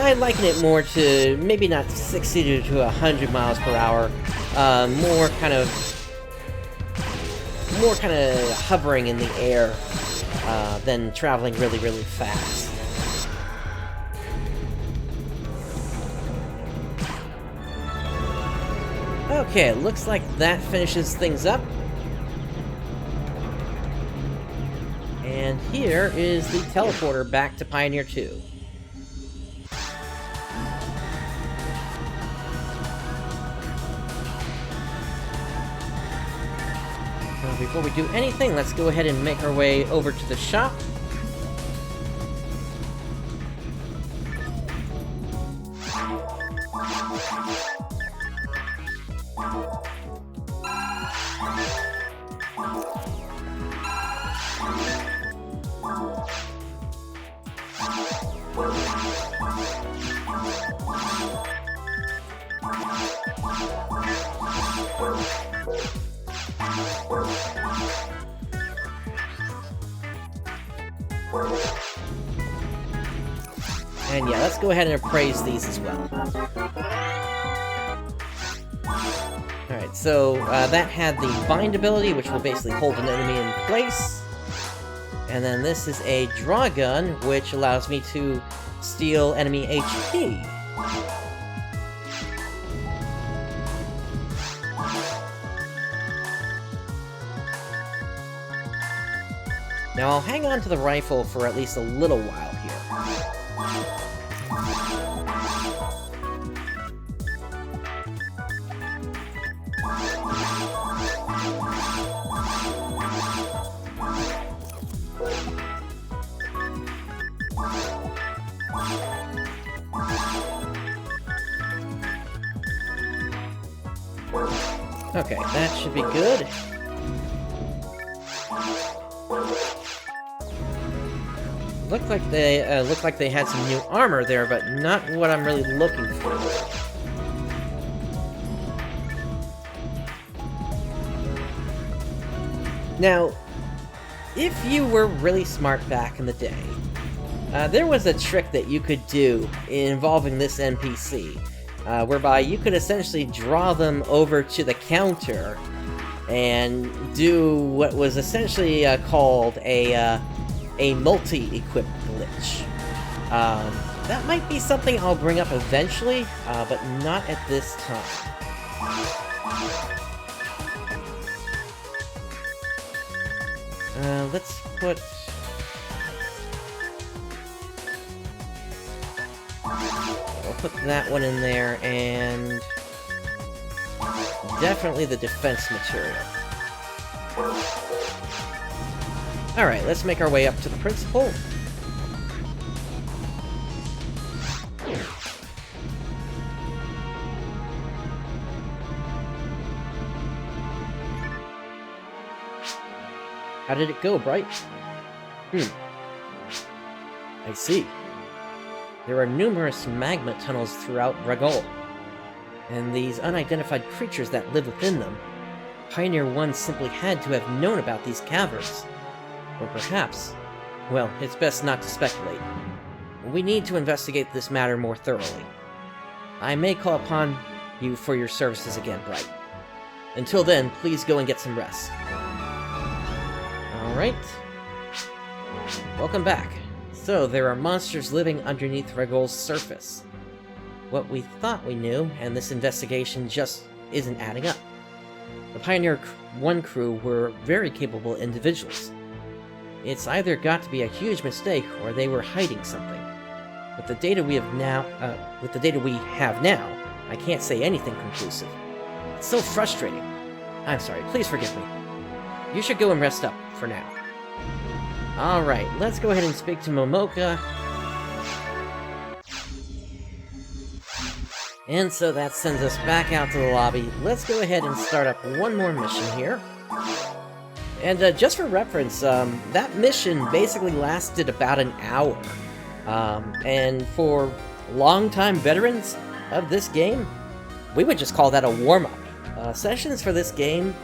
I liken it more to maybe not 60 to 100 miles per hour, more kind of hovering in the air than traveling really, really fast. Okay, it looks like that finishes things up. And here is the teleporter back to Pioneer 2. before we do anything, let's go ahead and make our way over to the shop. And yeah, let's go ahead and appraise these as well. Alright, so that had the bind ability, which will basically hold an enemy in place. And then this is a draw gun, which allows me to steal enemy HP. Now I'll hang on to the rifle for at least a little while here. Okay, that should be good. Looked like they had some new armor there, but not what I'm really looking for. Now, if you were really smart back in the day, there was a trick that you could do involving this NPC, whereby you could essentially draw them over to the counter and do what was essentially called a multi-equip glitch. That might be something I'll bring up eventually, but not at this time. Let's put... I'll put that one in there, and... definitely the defense material. Alright, let's make our way up to the principal. How did it go, Bright? I see. There are numerous magma tunnels throughout Ragol, and these unidentified creatures that live within them. Pioneer 1 simply had to have known about these caverns. Or perhaps... well, it's best not to speculate. We need to investigate this matter more thoroughly. I may call upon you for your services again, Bright. Until then, please go and get some rest. Alright. Welcome back. So, there are monsters living underneath Ragol's surface. What we thought we knew, and this investigation just isn't adding up. The Pioneer 1 crew were very capable individuals. It's either got to be a huge mistake, or they were hiding something. With the data we have now, I can't say anything conclusive. It's so frustrating. I'm sorry, please forgive me. You should go and rest up, for now. Alright, let's go ahead and speak to Momoka. And so that sends us back out to the lobby. Let's go ahead and start up one more mission here. And just for reference, that mission basically lasted about an hour. And for longtime veterans of this game, we would just call that a warm-up. Sessions for this game,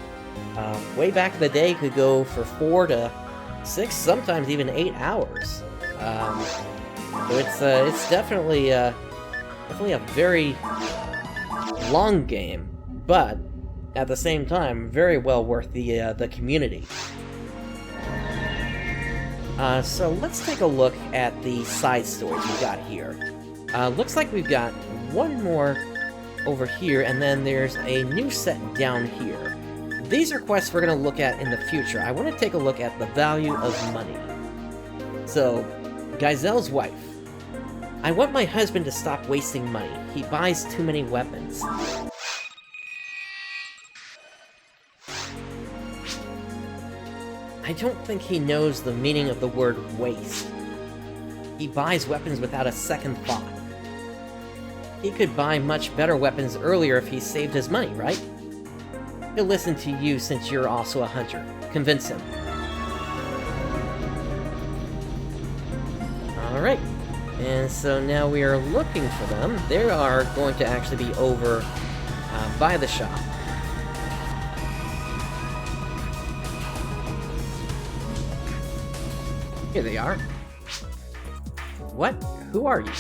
way back in the day, could go for 4 to 6, sometimes even 8 hours. So it's definitely a very long game, but at the same time, very well worth the community. So let's take a look at the side stories we got here. Looks like we've got one more over here, and then there's a new set down here. These are quests we're going to look at in the future. I want to take a look at the value of money. So, Giselle's wife. I want my husband to stop wasting money. He buys too many weapons. I don't think he knows the meaning of the word waste. He buys weapons without a second thought. He could buy much better weapons earlier if he saved his money, right? He'll listen to you since you're also a hunter. Convince him. Alright. And so now we are looking for them. They are going to actually be over by the shop. Here they are. What? Who are you?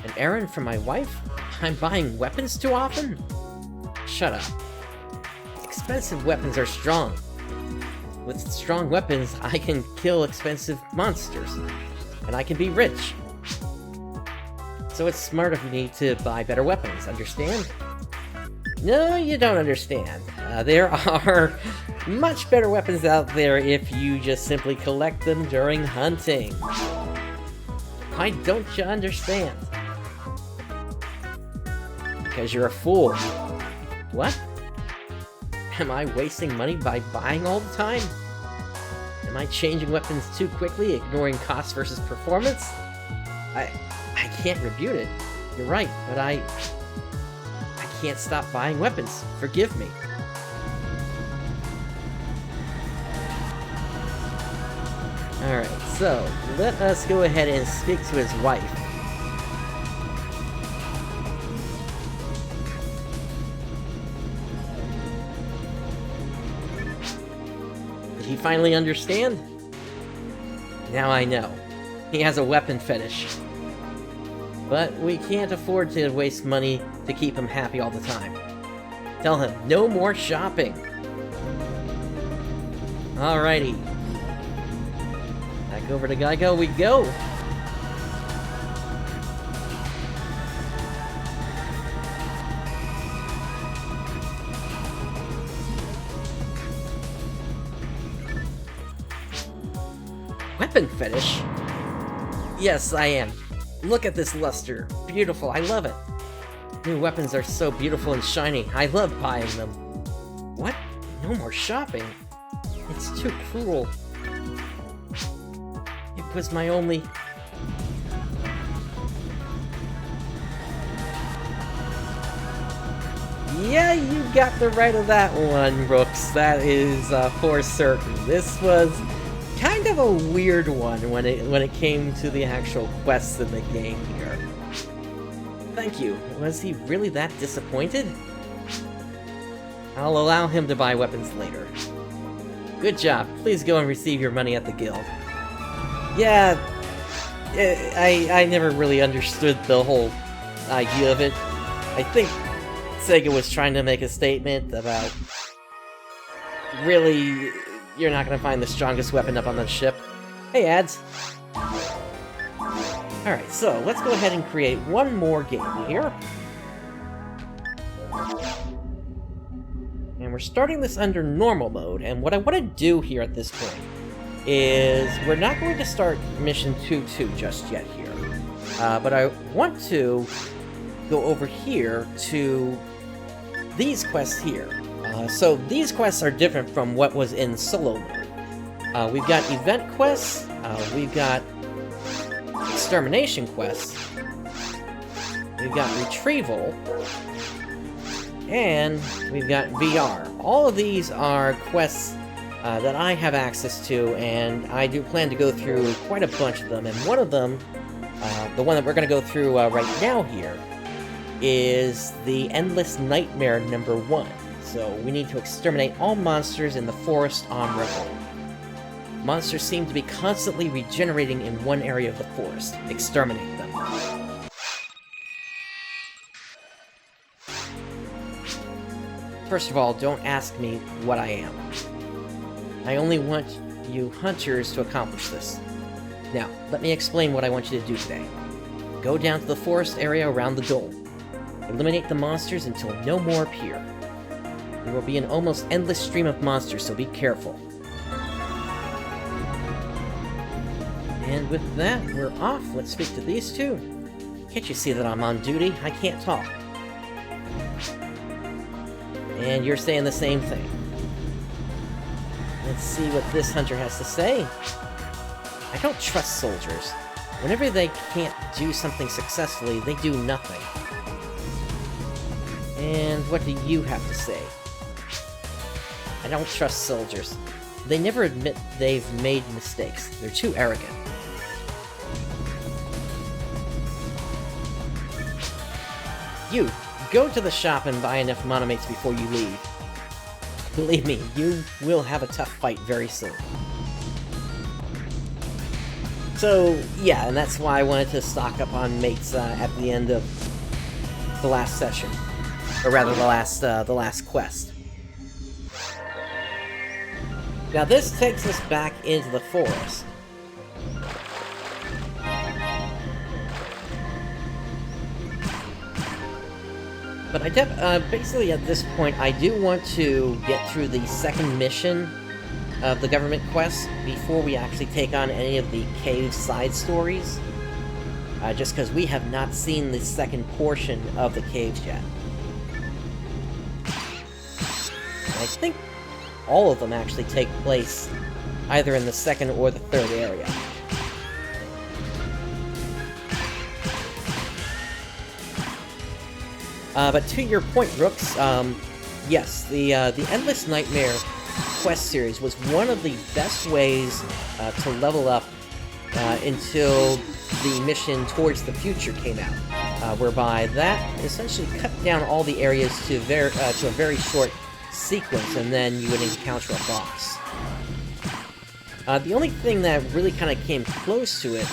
An errand for my wife? I'm buying weapons too often? Shut up. Expensive weapons are strong. With strong weapons, I can kill expensive monsters. And I can be rich. So it's smart of me to buy better weapons, understand? No, you don't understand. There are much better weapons out there if you just simply collect them during hunting. Why don't you understand? Because you're a fool. What? Am I wasting money by buying all the time? Am I changing weapons too quickly, ignoring cost versus performance? I can't rebuke it. You're right, but I can't stop buying weapons. Forgive me. Alright, so let us go ahead and speak to his wife. Did he finally understand? Now I know. He has a weapon fetish. But we can't afford to waste money to keep him happy all the time. Tell him, no more shopping! Alrighty. Back over to Geico we go! Weapon fetish? Yes, I am. Look at this luster. Beautiful, I love it. New weapons are so beautiful and shiny. I love buying them. What? No more shopping? It's too cruel. It was my only... Yeah, you got the right of that one, Brooks. That is for certain. This was kind of a weird one when it came to the actual quests in the game here. Thank you. Was he really that disappointed? I'll allow him to buy weapons later. Good job. Please go and receive your money at the guild. Yeah, I never really understood the whole idea of it. I think SEGA was trying to make a statement about really, you're not going to find the strongest weapon up on the ship. Hey, ads. Alright, so let's go ahead and create one more game here. And we're starting this under normal mode, and what I want to do here at this point is we're not going to start mission 2-2 just yet here. But I want to go over here to these quests here. So these quests are different from what was in solo mode. We've got event quests, we've got extermination quests, we've got retrieval, and we've got VR. All of these are quests that I have access to, and I do plan to go through quite a bunch of them, and one of them, the one that we're going to go through right now here, is the Endless Nightmare number 1. So we need to exterminate all monsters in the forest on Revolt. Monsters seem to be constantly regenerating in one area of the forest. Exterminate them. First of all, don't ask me what I am. I only want you hunters to accomplish this. Now, let me explain what I want you to do today. Go down to the forest area around the dome. Eliminate the monsters until no more appear. There will be an almost endless stream of monsters, so be careful. And with that, we're off. Let's speak to these two. Can't you see that I'm on duty? I can't talk. And you're saying the same thing. Let's see what this hunter has to say. I don't trust soldiers. Whenever they can't do something successfully, they do nothing. And what do you have to say? I don't trust soldiers. They never admit they've made mistakes. They're too arrogant. You, go to the shop and buy enough monomates before you leave. Believe me, you will have a tough fight very soon. So, yeah, and that's why I wanted to stock up on mates at the end of the last session. Or rather, the last quest. Now this takes us back into the forest. But basically at this point, I do want to get through the second mission of the government quest before we actually take on any of the cave side stories. Just because we have not seen the second portion of the caves yet. I think all of them actually take place either in the second or the third area. But to your point, Brooks, yes, the Endless Nightmare quest series was one of the best ways to level up until the mission Towards the Future came out, whereby that essentially cut down all the areas to a very short sequence, and then you would encounter a boss. The only thing that really kind of came close to it,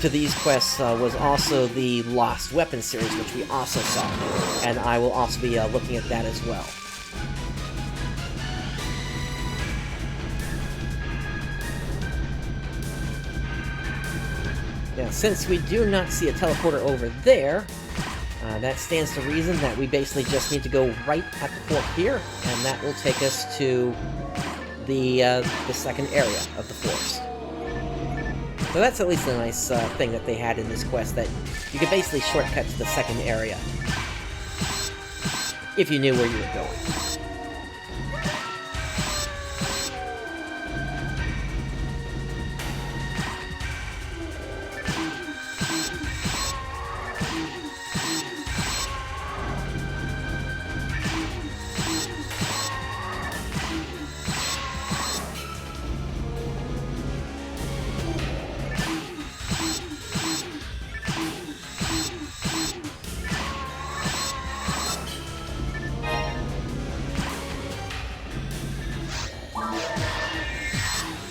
to these quests, was also the Lost Weapon series, which we also saw, and I will also be looking at that as well. Now, since we do not see a teleporter over there, that stands to reason that we basically just need to go right at the fork here, and that will take us to the second area of the forest. So that's at least a nice thing that they had in this quest, that you could basically shortcut to the second area if you knew where you were going.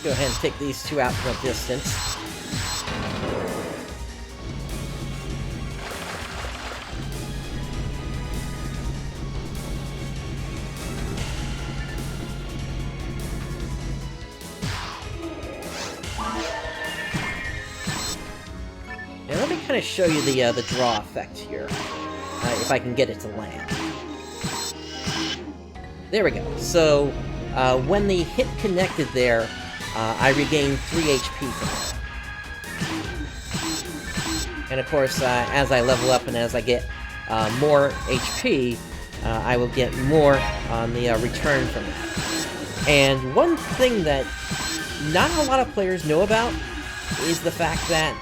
Go ahead and take these two out from a distance. Now let me kind of show you the draw effect here, if I can get it to land. There we go. So when the hit connected there, I regained 3 HP from it. And of course, as I level up and as I get more HP, I will get more on the return from that. And one thing that not a lot of players know about is the fact that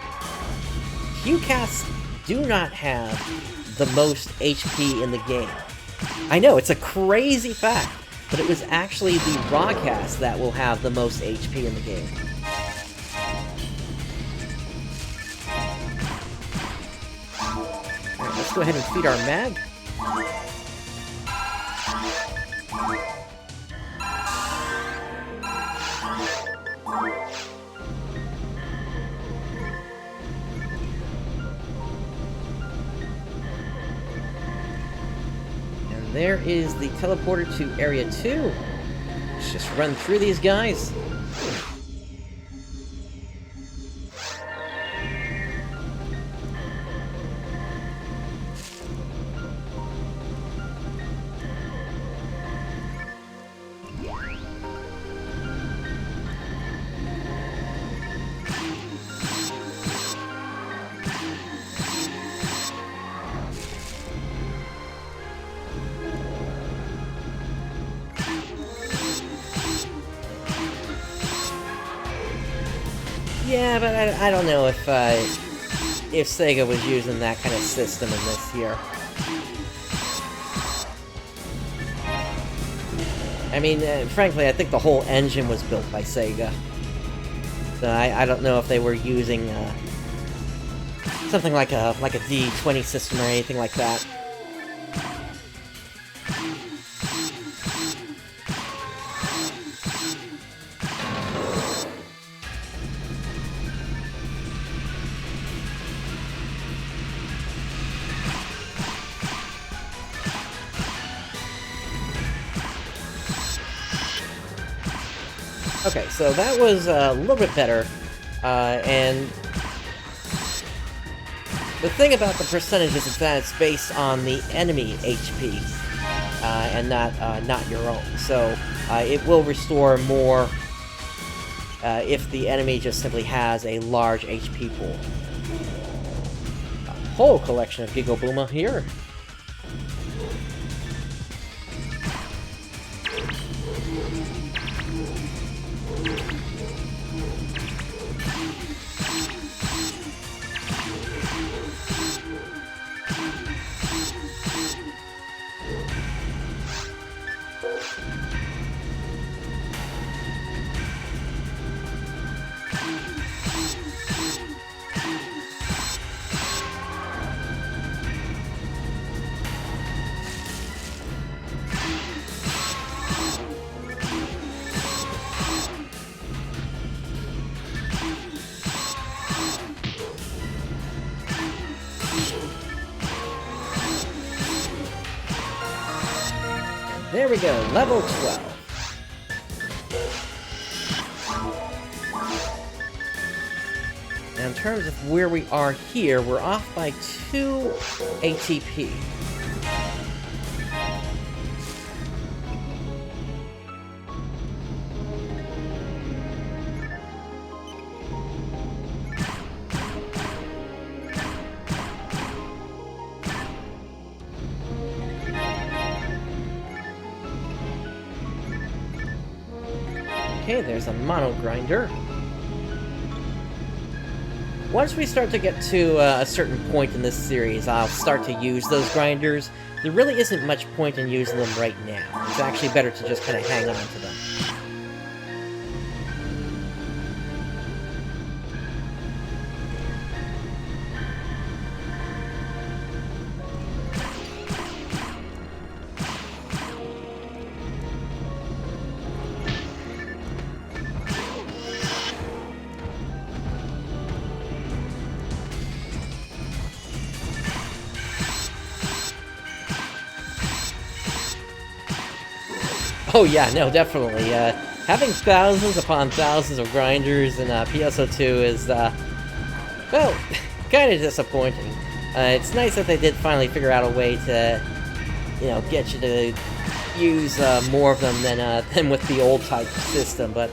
Q-Casts do not have the most HP in the game. I know, it's a crazy fact, but it was actually the Rawcast that will have the most HP in the game. Alright, let's go ahead and feed our mag. There is the teleporter to Area 2. Let's just run through these guys. Yeah, but I don't know if Sega was using that kind of system in this here. I mean, frankly, I think the whole engine was built by Sega. So I don't know if they were using something like a D20 system or anything like that. Okay, so that was a little bit better, and the thing about the percentages is that it's based on the enemy HP, and not your own. So it will restore more if the enemy just simply has a large HP pool. A whole collection of Giga Booma here. There we go, level 12. Now in terms of where we are here, we're off by 2 ATP. Okay, there's a mono grinder. Once we start to get to a certain point in this series, I'll start to use those grinders. There really isn't much point in using them right now. It's actually better to just kind of hang on to them. Oh yeah, no, definitely. Having thousands upon thousands of grinders in PSO2 is, well, kind of disappointing. It's nice that they did finally figure out a way to, you know, get you to use more of them than with the old type system, but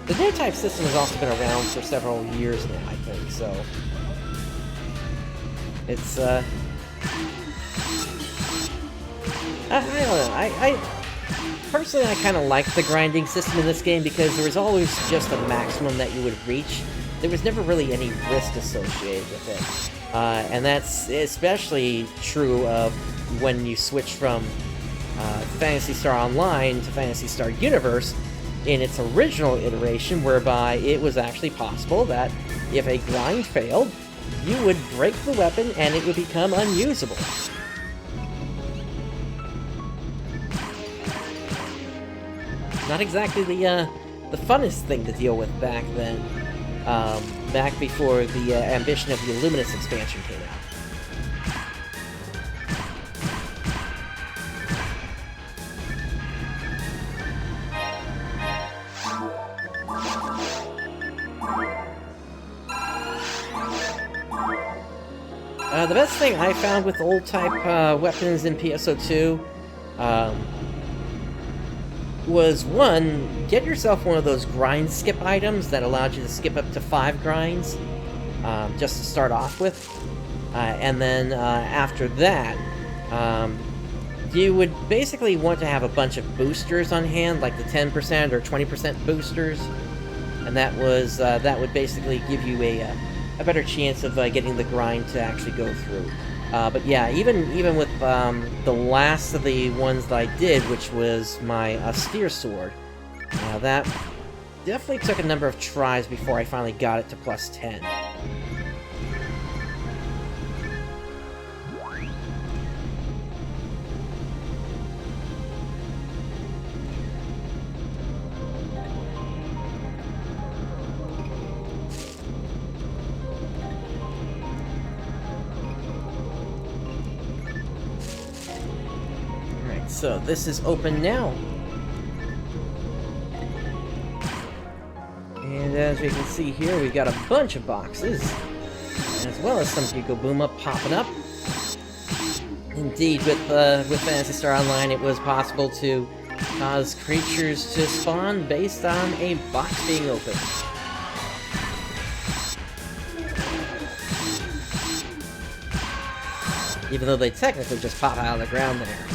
the new type system has also been around for several years now, I think, so... It's, I don't know, personally, I kind of liked the grinding system in this game because there was always just a maximum that you would reach. There was never really any risk associated with it. And that's especially true of when you switch from Phantasy Star Online to Phantasy Star Universe in its original iteration, whereby it was actually possible that if a grind failed, you would break the weapon and it would become unusable. Not exactly the funnest thing to deal with back then, back before the ambition of the Illuminous expansion came out. The best thing I found with old-type weapons in PSO2 was, one, get yourself one of those grind skip items that allowed you to skip up to 5 grinds, just to start off with. And then after that, you would basically want to have a bunch of boosters on hand, like the 10% or 20% boosters. and that would basically give you a better chance of getting the grind to actually go through. But yeah, even with the last of the ones that I did, which was my austere sword, that definitely took a number of tries before I finally got it to plus 10. Alright, so this is open now. And as we can see here, we've got a bunch of boxes, as well as some Giga Booma popping up. Indeed, with Phantasy Star Online, it was possible to cause creatures to spawn based on a box being opened. Even though they technically just pop out of the ground there.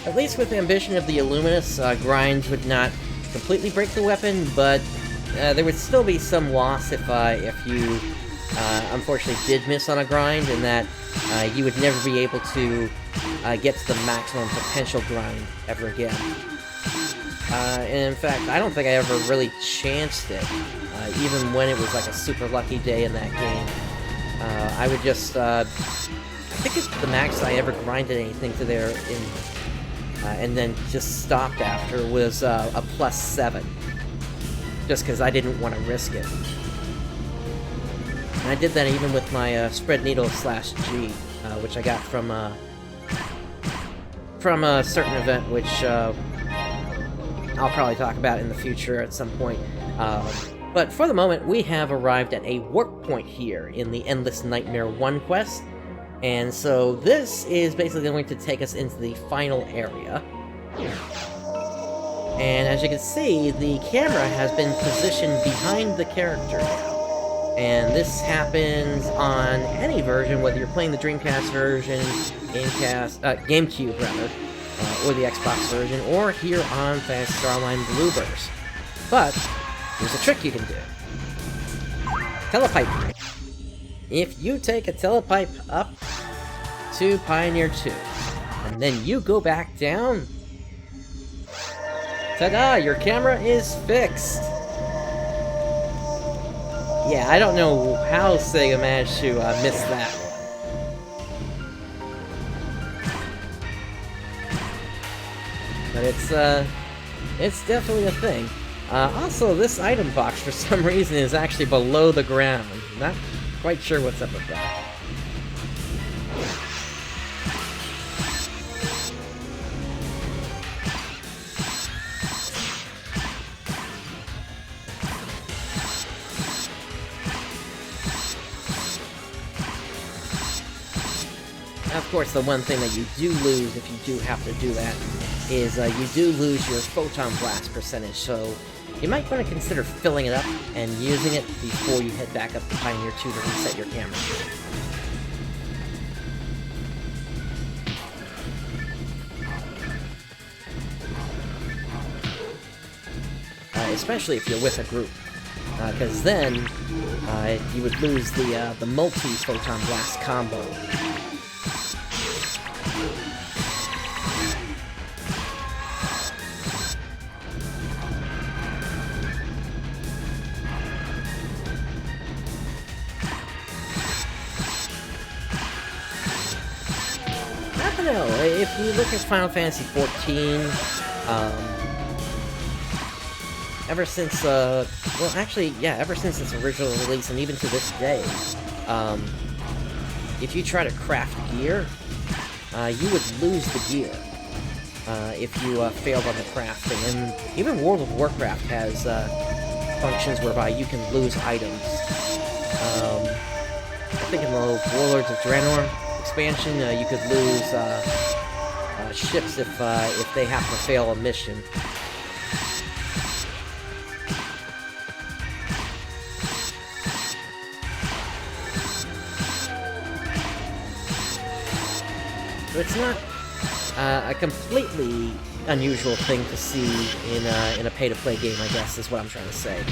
At least with the ambition of the Illuminous, grinds would not completely break the weapon, but there would still be some loss if you unfortunately did miss on a grind, and that you would never be able to get to the maximum potential grind ever again. And in fact, I don't think I ever really chanced it, even when it was like a super lucky day in that game. I would just, I think it's the max I ever grinded anything to there and then just stopped after was a plus 7. Just because I didn't want to risk it. And I did that even with my Spread Needle / G, which I got from a certain event, which I'll probably talk about in the future at some point. But for the moment, we have arrived at a warp point here in the Endless Nightmare 1 quest. And so this is basically going to take us into the final area. And as you can see, the camera has been positioned behind the character now. And this happens on any version, whether you're playing the Dreamcast version, GameCube rather, or the Xbox version, or here on Phantasy Star Online Blueburst. But there's a trick you can do. Telepipe. If you take a telepipe up to Pioneer 2, and then you go back down, ta-da! Your camera is fixed! Yeah, I don't know how SEGA managed to miss that one. But it's definitely a thing. Also, this item box, for some reason, is actually below the ground. Not quite sure what's up with that. Of course, the one thing that you do lose if you do have to do that is you do lose your photon blast percentage, so you might want to consider filling it up and using it before you head back up to Pioneer 2 to reset your camera. Especially if you're with a group, because then you would lose the multi-photon blast combo. I don't know, if you look at Final Fantasy XIV, ever since, well, actually, yeah, ever since its original release, and even to this day, if you try to craft gear, you would lose the gear, if you failed on the crafting. And even World of Warcraft has functions whereby you can lose items. I think in the Warlords of Draenor expansion, you could lose ships if they have to fail a mission. So it's not a completely unusual thing to see in a pay-to-play game, I guess, is what I'm trying to say.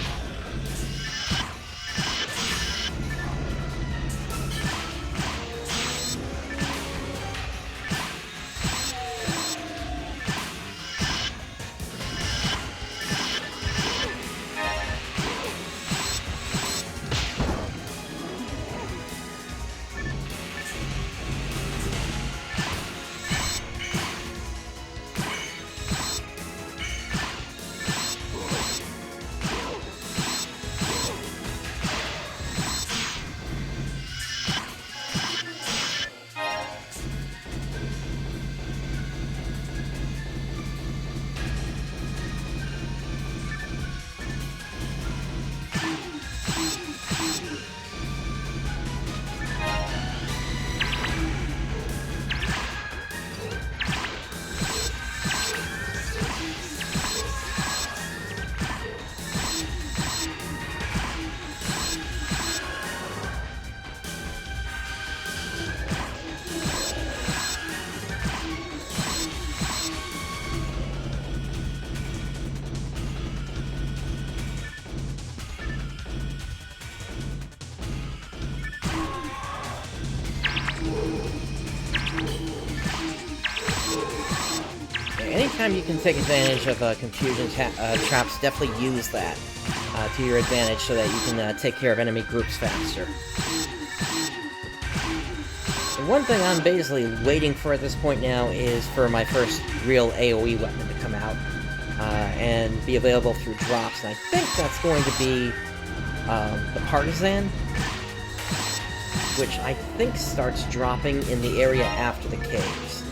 Anytime you can take advantage of confusion traps, definitely use that to your advantage so that you can take care of enemy groups faster. And one thing I'm basically waiting for at this point now is for my first real AoE weapon to come out and be available through drops, and I think that's going to be the Partisan, which I think starts dropping in the area after the caves.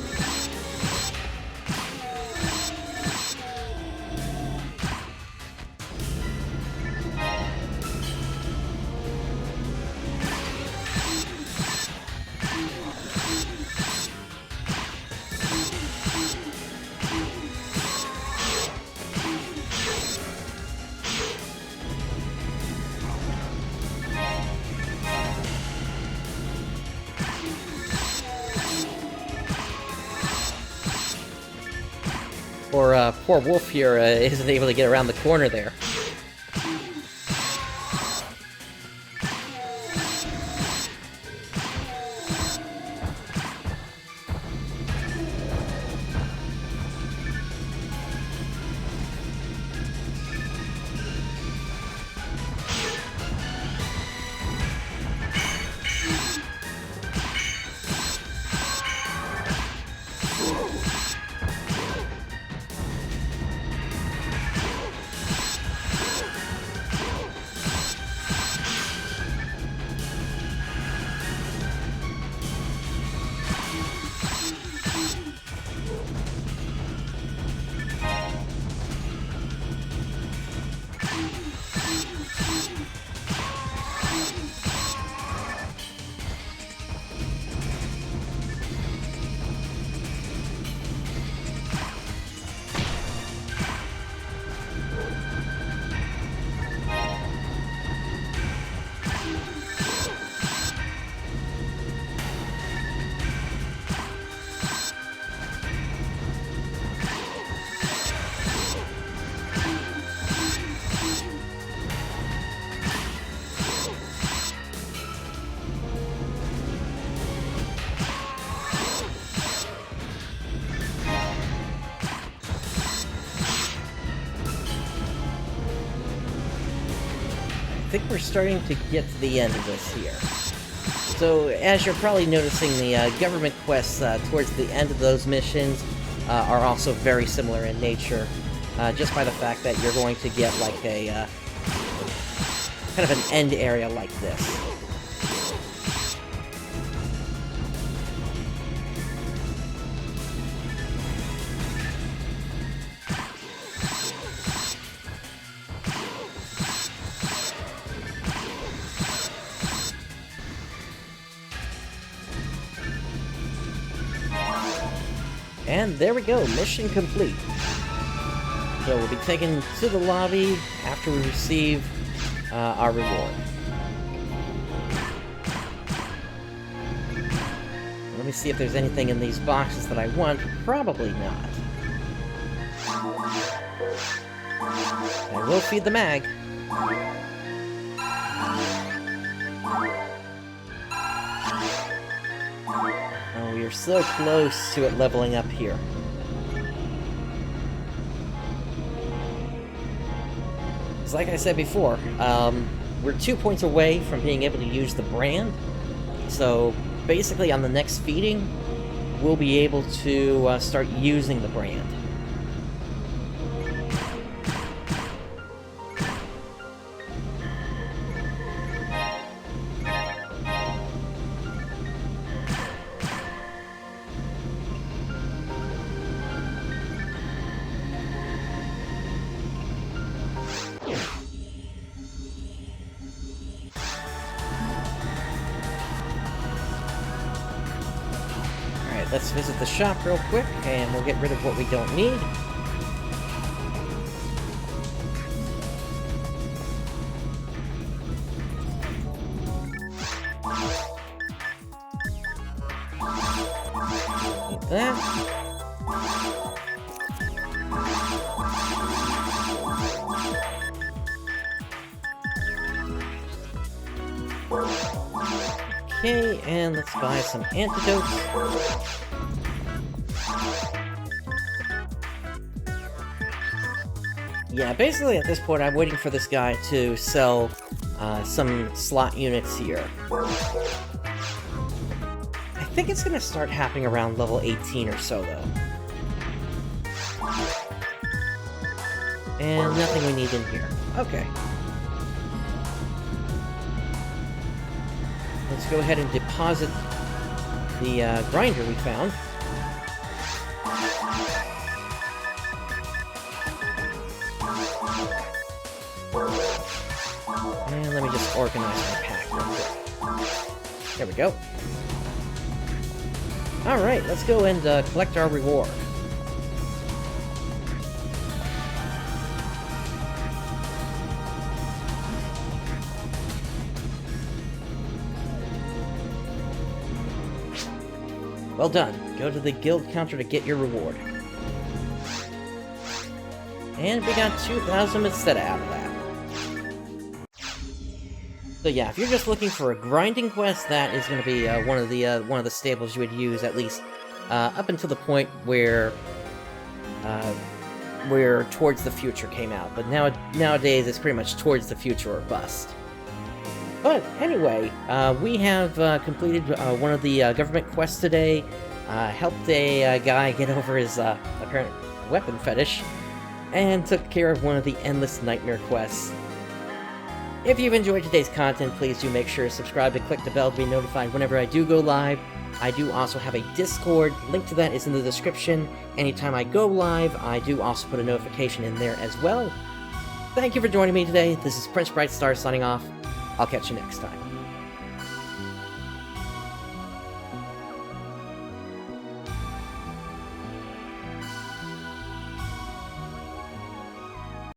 Or poor Wolf here isn't able to get around the corner there. I think we're starting to get to the end of this here. So, as you're probably noticing, the government quests towards the end of those missions are also very similar in nature, just by the fact that you're going to get like a kind of an end area like this. And there we go, mission complete. So we'll be taken to the lobby after we receive our reward. Let me see if there's anything in these boxes that I want. Probably not. I will feed the mag. Oh, we are so close to it leveling up here. It's like I said before, we're 2 points away from being able to use the brand. So basically on the next feeding, we'll be able to start using the brand. Let's visit the shop real quick, and we'll get rid of what we don't need. Like that. Okay, and let's buy some antidotes. Yeah, basically at this point I'm waiting for this guy to sell some slot units here. I think it's gonna start happening around level 18 or so, though. And nothing we need in here. Okay. Let's go ahead and deposit the grinder we found. And let me just organize my pack real quick. There we go. Alright, let's go and collect our reward. Well done. Go to the guild counter to get your reward. And we got 2,000 instead out of that. So yeah, if you're just looking for a grinding quest, that is going to be one of the staples you would use, at least up until the point where Towards the Future came out. But nowadays it's pretty much Towards the Future or bust. But anyway, we have completed one of the government quests today, helped a guy get over his apparent weapon fetish, and took care of one of the endless nightmare quests. If you've enjoyed today's content, please do make sure to subscribe and click the bell to be notified whenever I do go live. I do also have a Discord, link to that is in the description. Anytime I go live, I do also put a notification in there as well. Thank you for joining me today. This is PrinceBrightstar signing off. I'll catch you next time.